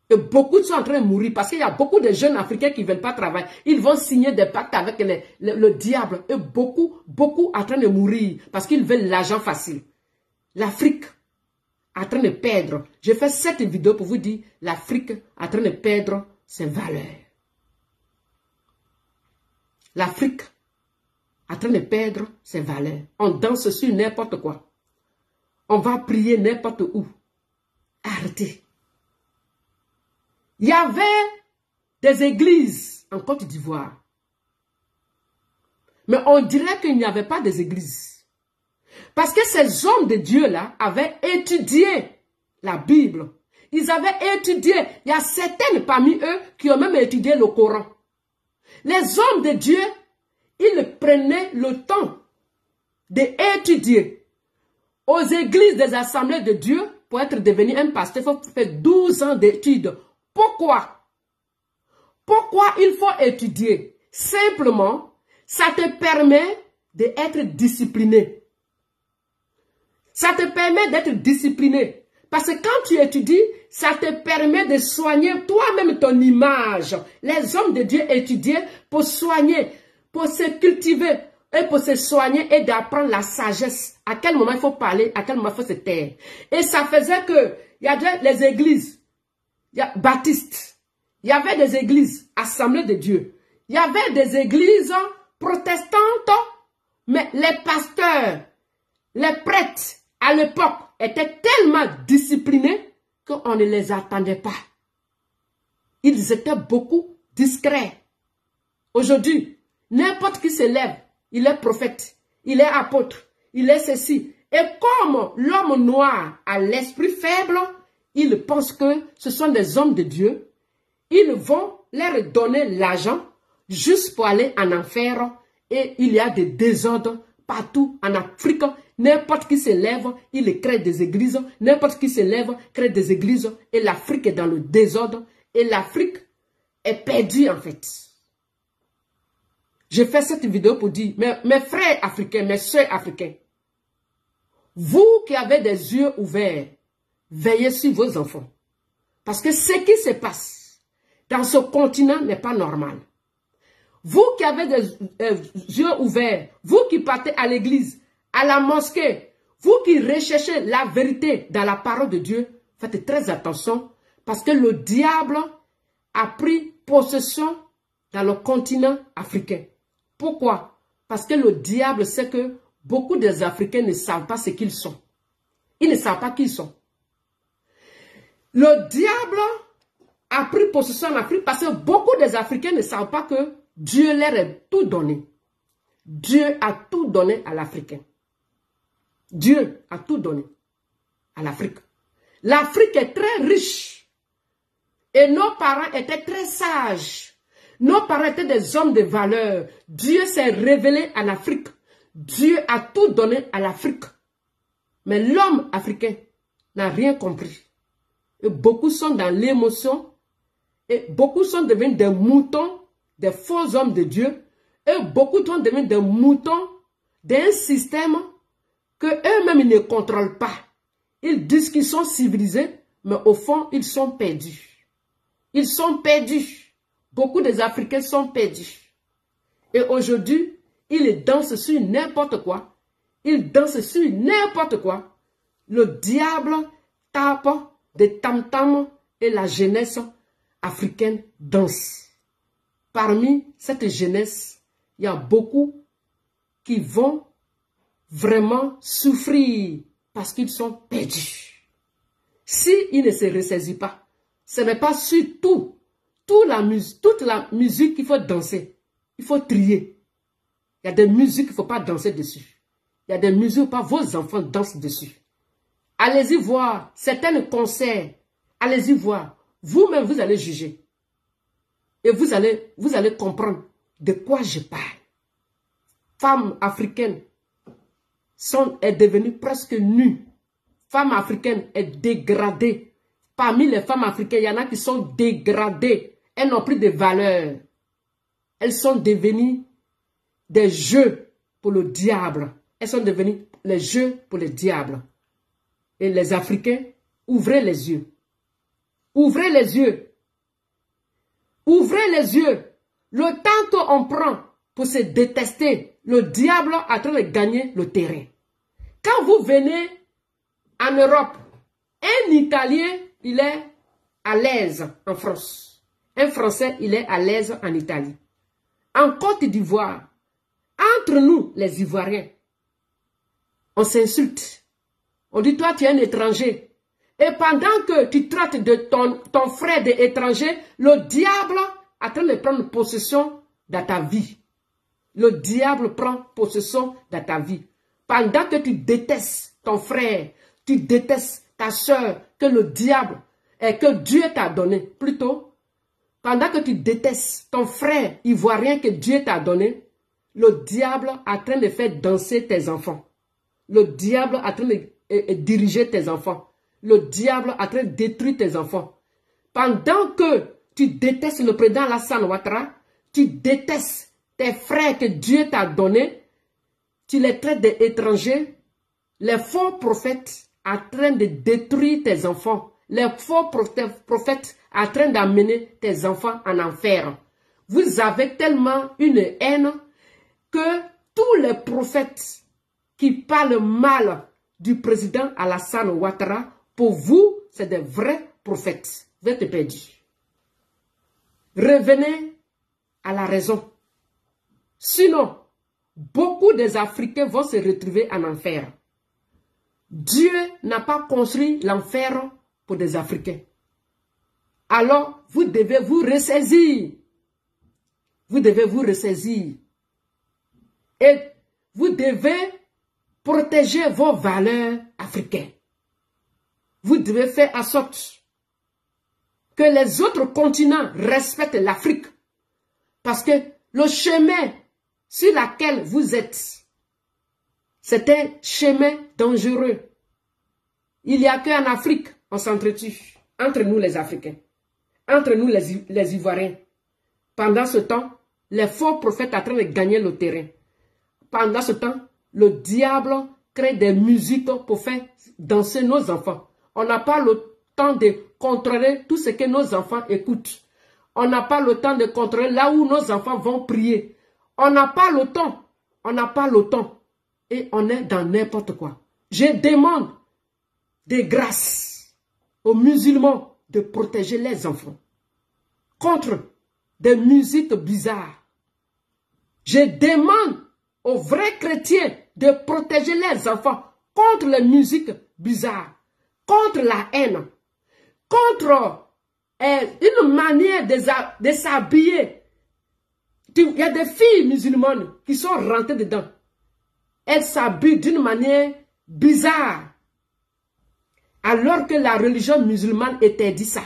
Et beaucoup sont en train de mourir parce qu'il y a beaucoup de jeunes Africains qui ne veulent pas travailler. Ils vont signer des pactes avec le diable. Et beaucoup en train de mourir parce qu'ils veulent l'argent facile. L'Afrique en train de perdre. Je fais cette vidéo pour vous dire l'Afrique en train de perdre ses valeurs. L'Afrique en train de perdre ses valeurs. On danse sur n'importe quoi. On va prier n'importe où. Arrêtez. Il y avait des églises en Côte d'Ivoire. Mais on dirait qu'il n'y avait pas des églises. Parce que ces hommes de Dieu-là avaient étudié la Bible. Ils avaient étudié. Il y a certaines parmi eux qui ont même étudié le Coran. Les hommes de Dieu, ils prenaient le temps d'étudier. Aux églises des assemblées de Dieu, pour être devenu un pasteur, il faut faire 12 ans d'études. Pourquoi? Pourquoi il faut étudier? Simplement, ça te permet d'être discipliné. Ça te permet d'être discipliné. Parce que quand tu étudies, ça te permet de soigner toi-même ton image. Les hommes de Dieu étudiaient pour soigner, pour se cultiver et pour se soigner et d'apprendre la sagesse. À quel moment il faut parler, à quel moment il faut se taire. Et ça faisait que il y avait les églises baptistes. Il y avait des églises assemblées de Dieu. Il y avait des églises protestantes, mais les pasteurs, les prêtres, à l'époque, étaient tellement disciplinés qu'on ne les attendait pas. Ils étaient beaucoup discrets. Aujourd'hui, n'importe qui se lève, il est prophète, il est apôtre, il est ceci. Et comme l'homme noir a l'esprit faible, il pense que ce sont des hommes de Dieu. Ils vont leur donner l'argent juste pour aller en enfer. Et il y a des désordres partout en Afrique. N'importe qui se lève, il crée des églises. N'importe qui se lève, crée des églises. Et l'Afrique est dans le désordre. Et l'Afrique est perdue en fait. Je fais cette vidéo pour dire, mes frères africains, mes soeurs africains, vous qui avez des yeux ouverts, veillez sur vos enfants. Parce que ce qui se passe dans ce continent n'est pas normal. Vous qui avez des yeux ouverts, vous qui partez à l'église, à la mosquée, vous qui recherchez la vérité dans la parole de Dieu, faites très attention parce que le diable a pris possession dans le continent africain. Pourquoi? Parce que le diable sait que beaucoup des Africains ne savent pas ce qu'ils sont. Ils ne savent pas qui ils sont. Le diable a pris possession en Afrique parce que beaucoup des Africains ne savent pas que Dieu leur a tout donné. Dieu a tout donné à l'Africain. Dieu a tout donné à l'Afrique. L'Afrique est très riche. Et nos parents étaient très sages. Nos parents étaient des hommes de valeur. Dieu s'est révélé à l'Afrique. Dieu a tout donné à l'Afrique. Mais l'homme africain n'a rien compris. Et beaucoup sont dans l'émotion. Et beaucoup sont devenus des moutons, des faux hommes de Dieu. Et beaucoup sont devenus des moutons d'un système que eux-mêmes ne contrôlent pas. Ils disent qu'ils sont civilisés, mais au fond, ils sont perdus. Ils sont perdus. Beaucoup des Africains sont perdus. Et aujourd'hui, ils dansent sur n'importe quoi. Ils dansent sur n'importe quoi. Le diable tape des tam-tams et la jeunesse africaine danse. Parmi cette jeunesse, il y a beaucoup qui vont vraiment souffrir parce qu'ils sont perdus. S'ils ne se ressaisissent pas, ce n'est pas sur toute la musique qu'il faut danser. Il faut trier. Il y a des musiques qu'il ne faut pas danser dessus. Il y a des musiques où pas vos enfants dansent dessus. Allez-y voir certains concerts. Allez-y voir. Vous-même, vous allez juger. Et vous allez comprendre de quoi je parle. Femmes africaines est devenue presque nue. Femme africaine est dégradée. Parmi les femmes africaines, il y en a qui sont dégradées. Elles n'ont plus de valeur. Elles sont devenues des jeux pour le diable. Elles sont devenues les jeux pour le diable. Et les Africains, ouvrez les yeux. Ouvrez les yeux. Ouvrez les yeux. Le temps qu'on prend pour se détester, le diable est en train de gagner le terrain. Quand vous venez en Europe, un Italien, il est à l'aise en France. Un Français, il est à l'aise en Italie. En Côte d'Ivoire, entre nous, les Ivoiriens, on s'insulte. On dit, toi, tu es un étranger. Et pendant que tu traites de ton frère d'étranger, le diable est en train de prendre possession de ta vie. Le diable prend possession de ta vie. Pendant que tu détestes ton frère, tu détestes ta soeur, que le diable et que Dieu t'a donné, plutôt, pendant que tu détestes ton frère ivoirien que Dieu t'a donné, le diable est en train de faire danser tes enfants. Le diable est en train de diriger tes enfants. Le diable est en train de détruire tes enfants. Pendant que tu détestes le président Alassane Ouattara, tu détestes tes frères que Dieu t'a donnés, tu les traites d'étrangers, les faux prophètes en train de détruire tes enfants. Les faux prophètes en train d'amener tes enfants en enfer. Vous avez tellement une haine que tous les prophètes qui parlent mal du président Alassane Ouattara, pour vous, c'est des vrais prophètes. Vous êtes perdus. Revenez à la raison. Sinon, beaucoup des Africains vont se retrouver en enfer. Dieu n'a pas construit l'enfer pour des Africains. Alors, vous devez vous ressaisir. Vous devez vous ressaisir. Et vous devez protéger vos valeurs africaines. Vous devez faire en sorte que les autres continents respectent l'Afrique. Parce que le chemin sur lequel vous êtes, c'est un chemin dangereux. Il n'y a qu'en Afrique, on s'entretue. Entre nous les Africains. Entre nous les Ivoiriens. Pendant ce temps, les faux prophètes sont en train de gagner le terrain. Pendant ce temps, le diable crée des musiques pour faire danser nos enfants. On n'a pas le temps de contrôler tout ce que nos enfants écoutent. On n'a pas le temps de contrôler là où nos enfants vont prier. On n'a pas le temps. On n'a pas le temps. Et on est dans n'importe quoi. Je demande de grâce aux musulmans de protéger les enfants contre des musiques bizarres. Je demande aux vrais chrétiens de protéger leurs enfants contre les musiques bizarres, contre la haine, contre une manière de s'habiller. Il y a des filles musulmanes qui sont rentrées dedans. Elles s'habillent d'une manière bizarre. Alors que la religion musulmane interdit ça.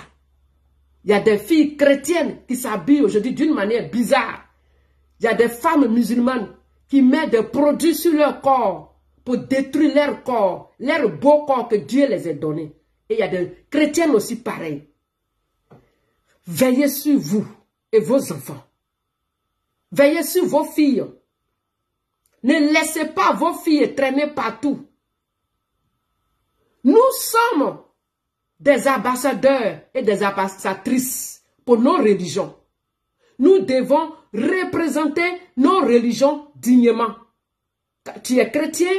Il y a des filles chrétiennes qui s'habillent aujourd'hui d'une manière bizarre. Il y a des femmes musulmanes qui mettent des produits sur leur corps pour détruire leur corps, leur beau corps que Dieu les a donné. Et il y a des chrétiennes aussi pareilles. Veillez sur vous et vos enfants. Veillez sur vos filles. Ne laissez pas vos filles traîner partout. Nous sommes des ambassadeurs et des ambassadrices pour nos religions. Nous devons représenter nos religions dignement. Quand tu es chrétien,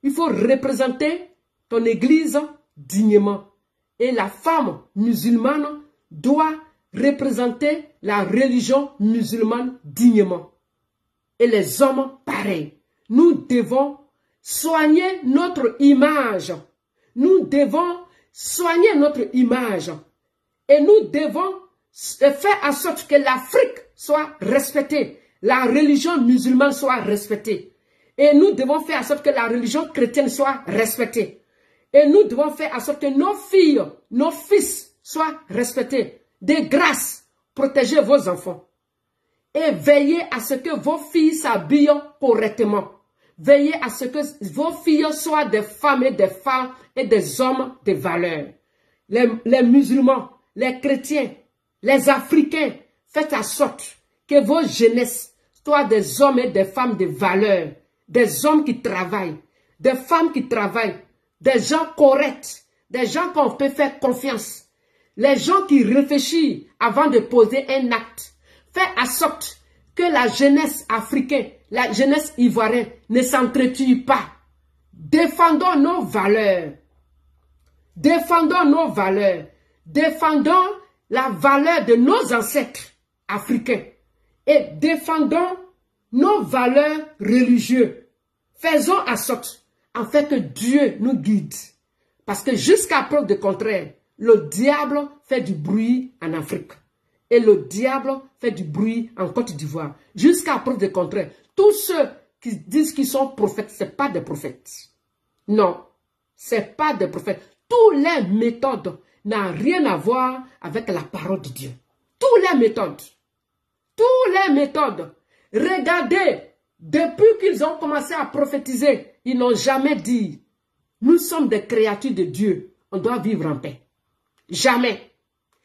il faut représenter ton église dignement. Et la femme musulmane doit représenter la religion musulmane dignement. Et les hommes, pareil. Nous devons soigner notre image. Nous devons soigner notre image. Et nous devons faire en sorte que l'Afrique soit respectée. La religion musulmane soit respectée. Et nous devons faire en sorte que la religion chrétienne soit respectée. Et nous devons faire en sorte que nos filles, nos fils soient respectés. De grâce, protégez vos enfants. Et veillez à ce que vos filles s'habillent correctement. Veillez à ce que vos filles soient des femmes et des hommes de valeur. Les musulmans, les chrétiens, les Africains, faites en sorte que vos jeunesses soient des hommes et des femmes de valeur. Des hommes qui travaillent, des femmes qui travaillent, des gens corrects, des gens qu'on peut faire confiance. Les gens qui réfléchissent avant de poser un acte. Faites en sorte que la jeunesse africaine, la jeunesse ivoirienne ne s'entretue pas. Défendons nos valeurs. Défendons nos valeurs. Défendons la valeur de nos ancêtres africains. Et défendons nos valeurs religieuses. Faisons en sorte, en fait, que Dieu nous guide. Parce que jusqu'à preuve de contraire, le diable fait du bruit en Afrique. Et le diable fait du bruit en Côte d'Ivoire. Jusqu'à preuve de contraire. Tous ceux qui disent qu'ils sont prophètes, ce n'est pas des prophètes. Non, ce n'est pas des prophètes. Toutes les méthodes n'ont rien à voir avec la parole de Dieu. Toutes les méthodes. Toutes les méthodes. Regardez, depuis qu'ils ont commencé à prophétiser, ils n'ont jamais dit, nous sommes des créatures de Dieu, on doit vivre en paix. Jamais.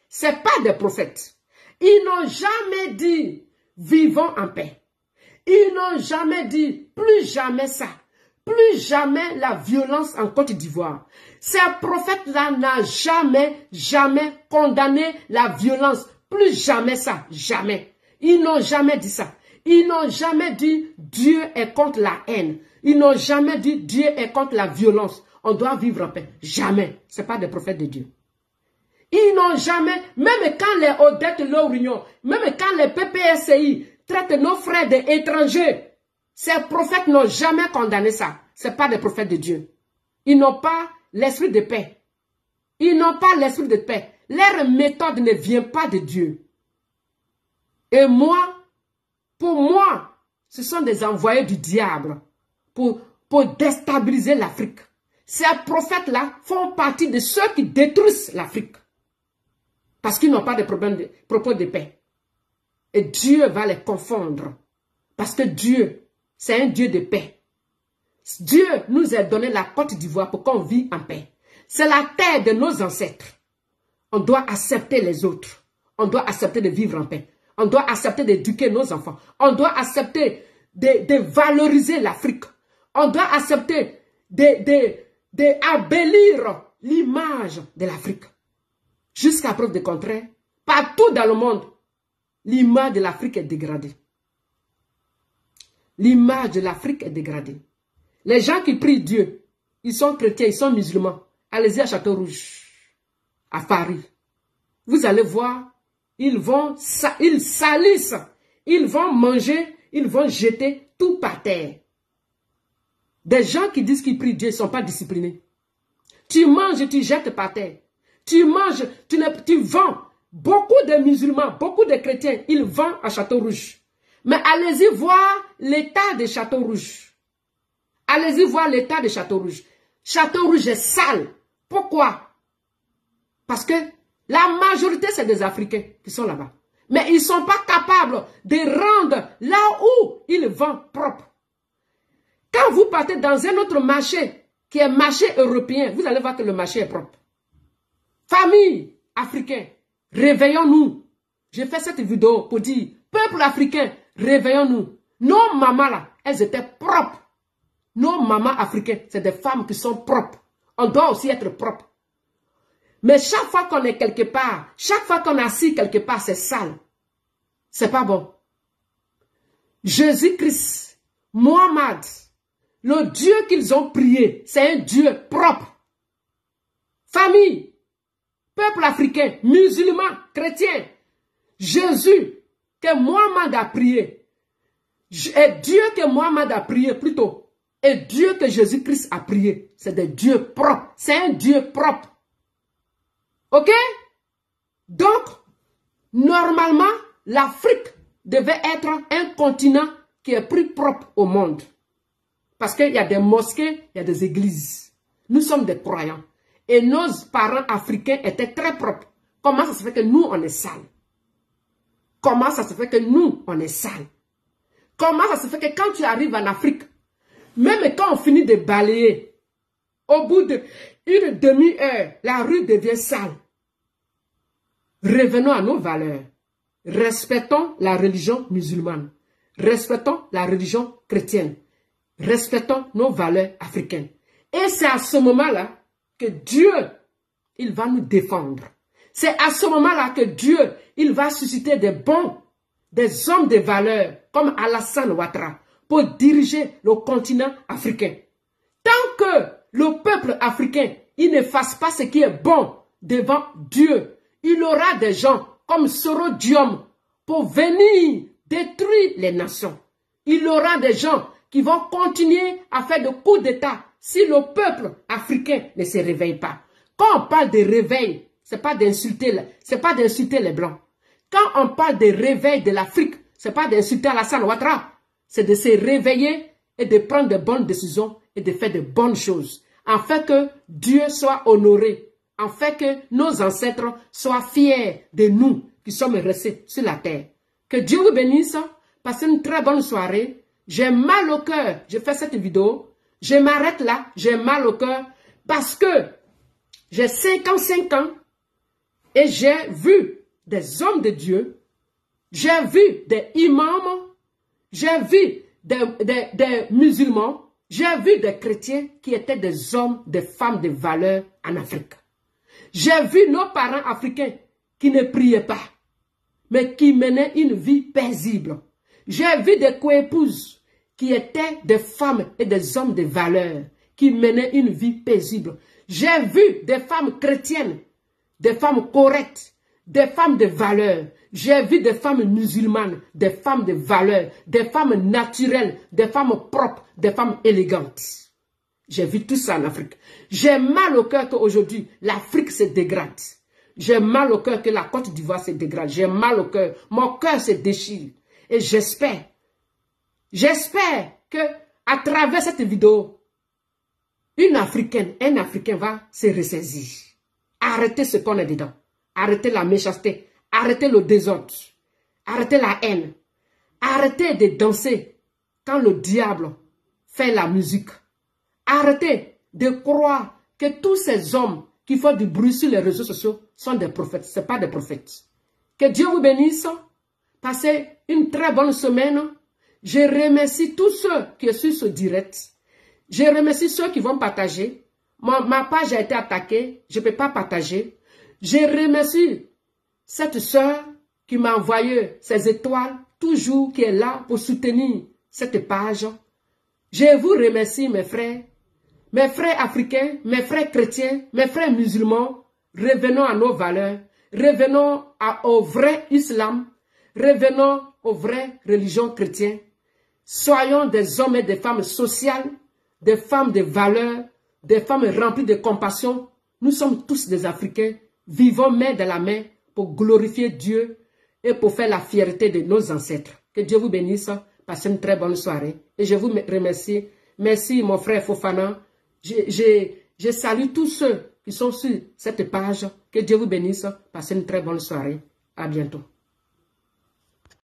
Ce n'est pas des prophètes. Ils n'ont jamais dit, vivons en paix. Ils n'ont jamais dit, plus jamais ça. Plus jamais la violence en Côte d'Ivoire. Ces prophètes-là n'ont jamais condamné la violence. Plus jamais ça. Jamais. Ils n'ont jamais dit ça. Ils n'ont jamais dit, Dieu est contre la haine. Ils n'ont jamais dit, Dieu est contre la violence. On doit vivre en paix. Jamais. Ce n'est pas des prophètes de Dieu. Ils n'ont jamais, même quand les Odette Lorignon, même quand les PPSI traitent nos frères d'étrangers, ces prophètes n'ont jamais condamné ça. Ce n'est pas des prophètes de Dieu. Ils n'ont pas l'esprit de paix. Ils n'ont pas l'esprit de paix. Leur méthode ne vient pas de Dieu. Et moi, pour moi, ce sont des envoyés du diable pour déstabiliser l'Afrique. Ces prophètes-là font partie de ceux qui détruisent l'Afrique. Parce qu'ils n'ont pas de propos de paix. Et Dieu va les confondre. Parce que Dieu, c'est un Dieu de paix. Dieu nous a donné la Côte d'Ivoire pour qu'on vive en paix. C'est la terre de nos ancêtres. On doit accepter les autres. On doit accepter de vivre en paix. On doit accepter d'éduquer nos enfants. On doit accepter de valoriser l'Afrique. On doit accepter d'embellir l'image de l'Afrique. Jusqu'à preuve de contraire, partout dans le monde, l'image de l'Afrique est dégradée. L'image de l'Afrique est dégradée. Les gens qui prient Dieu, ils sont chrétiens, ils sont musulmans. Allez-y à Château-Rouge, à Paris. Vous allez voir, ils salissent, ils vont manger, ils vont jeter tout par terre. Des gens qui disent qu'ils prient Dieu ne sont pas disciplinés. Tu manges, tu jettes par terre. Tu manges, tu vends. Beaucoup de musulmans, beaucoup de chrétiens, ils vendent à Château-Rouge. Mais allez-y voir l'état de Château-Rouge. Allez-y voir l'état de Château-Rouge. Château-Rouge est sale. Pourquoi? Parce que la majorité, c'est des Africains qui sont là-bas. Mais ils ne sont pas capables de rendre là où ils vendent propre. Quand vous partez dans un autre marché, qui est marché européen, vous allez voir que le marché est propre. Famille africaine, réveillons-nous. J'ai fait cette vidéo pour dire, peuple africain, réveillons-nous. Nos mamans là, elles étaient propres. Nos mamans africaines, c'est des femmes qui sont propres. On doit aussi être propre. Mais chaque fois qu'on est quelque part, chaque fois qu'on est assis quelque part, c'est sale. C'est pas bon. Jésus-Christ, Mohammed, le Dieu qu'ils ont prié, c'est un Dieu propre. Famille, peuple africain, musulman, chrétien, Jésus que Mohammed a prié, et Dieu que Mohammed a prié plutôt, et Dieu que Jésus-Christ a prié, c'est des dieux propres. C'est un Dieu propre. Ok? Donc, normalement, l'Afrique devait être un continent qui est plus propre au monde. Parce qu'il y a des mosquées, il y a des églises. Nous sommes des croyants. Et nos parents africains étaient très propres. Comment ça se fait que nous, on est sales? Comment ça se fait que nous, on est sales? Comment ça se fait que quand tu arrives en Afrique, même quand on finit de balayer, au bout d'une demi-heure, la rue devient sale. Revenons à nos valeurs. Respectons la religion musulmane. Respectons la religion chrétienne. Respectons nos valeurs africaines. Et c'est à ce moment-là que Dieu, il va nous défendre. C'est à ce moment-là que Dieu, il va susciter des bons, des hommes de valeur, comme Alassane Ouattara, pour diriger le continent africain. Tant que le peuple africain, il ne fasse pas ce qui est bon devant Dieu, il aura des gens comme Soro Diom pour venir détruire les nations. Il aura des gens qui vont continuer à faire des coups d'État si le peuple africain ne se réveille pas. Quand on parle de réveil, c'est pas d'insulter les Blancs. Quand on parle de réveil de l'Afrique, c'est pas d'insulter Alassane Ouattara. C'est de se réveiller et de prendre de bonnes décisions et de faire de bonnes choses. Afin que Dieu soit honoré. Afin que nos ancêtres soient fiers de nous qui sommes restés sur la terre. Que Dieu vous bénisse. Passez une très bonne soirée. J'ai mal au cœur. Je fais cette vidéo. Je m'arrête là. J'ai mal au cœur parce que j'ai 55 ans et j'ai vu des hommes de Dieu. J'ai vu des imams. J'ai vu des musulmans. J'ai vu des chrétiens qui étaient des hommes, des femmes de valeur en Afrique. J'ai vu nos parents africains qui ne priaient pas, mais qui menaient une vie paisible. J'ai vu des coépouses qui étaient des femmes et des hommes de valeur, qui menaient une vie paisible. J'ai vu des femmes chrétiennes, des femmes correctes, des femmes de valeur. J'ai vu des femmes musulmanes, des femmes de valeur, des femmes naturelles, des femmes propres, des femmes élégantes. J'ai vu tout ça en Afrique. J'ai mal au cœur qu'aujourd'hui, l'Afrique se dégrade. J'ai mal au cœur que la Côte d'Ivoire se dégrade. J'ai mal au cœur. Mon cœur se déchire. Et j'espère que à travers cette vidéo, une Africaine, un Africain va se ressaisir. Arrêtez ce qu'on est dedans. Arrêtez la méchanceté. Arrêtez le désordre. Arrêtez la haine. Arrêtez de danser quand le diable fait la musique. Arrêtez de croire que tous ces hommes qui font du bruit sur les réseaux sociaux sont des prophètes. Ce ne sont pas des prophètes. Que Dieu vous bénisse. Passez une très bonne semaine. Je remercie tous ceux qui sont sur ce direct. Je remercie ceux qui vont partager. Ma page a été attaquée. Je ne peux pas partager. Je remercie cette sœur qui m'a envoyé ses étoiles, toujours qui est là pour soutenir cette page. Je vous remercie, mes frères africains, mes frères chrétiens, mes frères musulmans. Revenons à nos valeurs, revenons au vrai islam, revenons aux vraies religions chrétiennes. Soyons des hommes et des femmes sociales, des femmes de valeur, des femmes remplies de compassion. Nous sommes tous des Africains, vivons main dans la main pour glorifier Dieu et pour faire la fierté de nos ancêtres. Que Dieu vous bénisse, passez une très bonne soirée. Et je vous remercie. Merci mon frère Fofana. Je salue tous ceux qui sont sur cette page. Que Dieu vous bénisse, passez une très bonne soirée. À bientôt.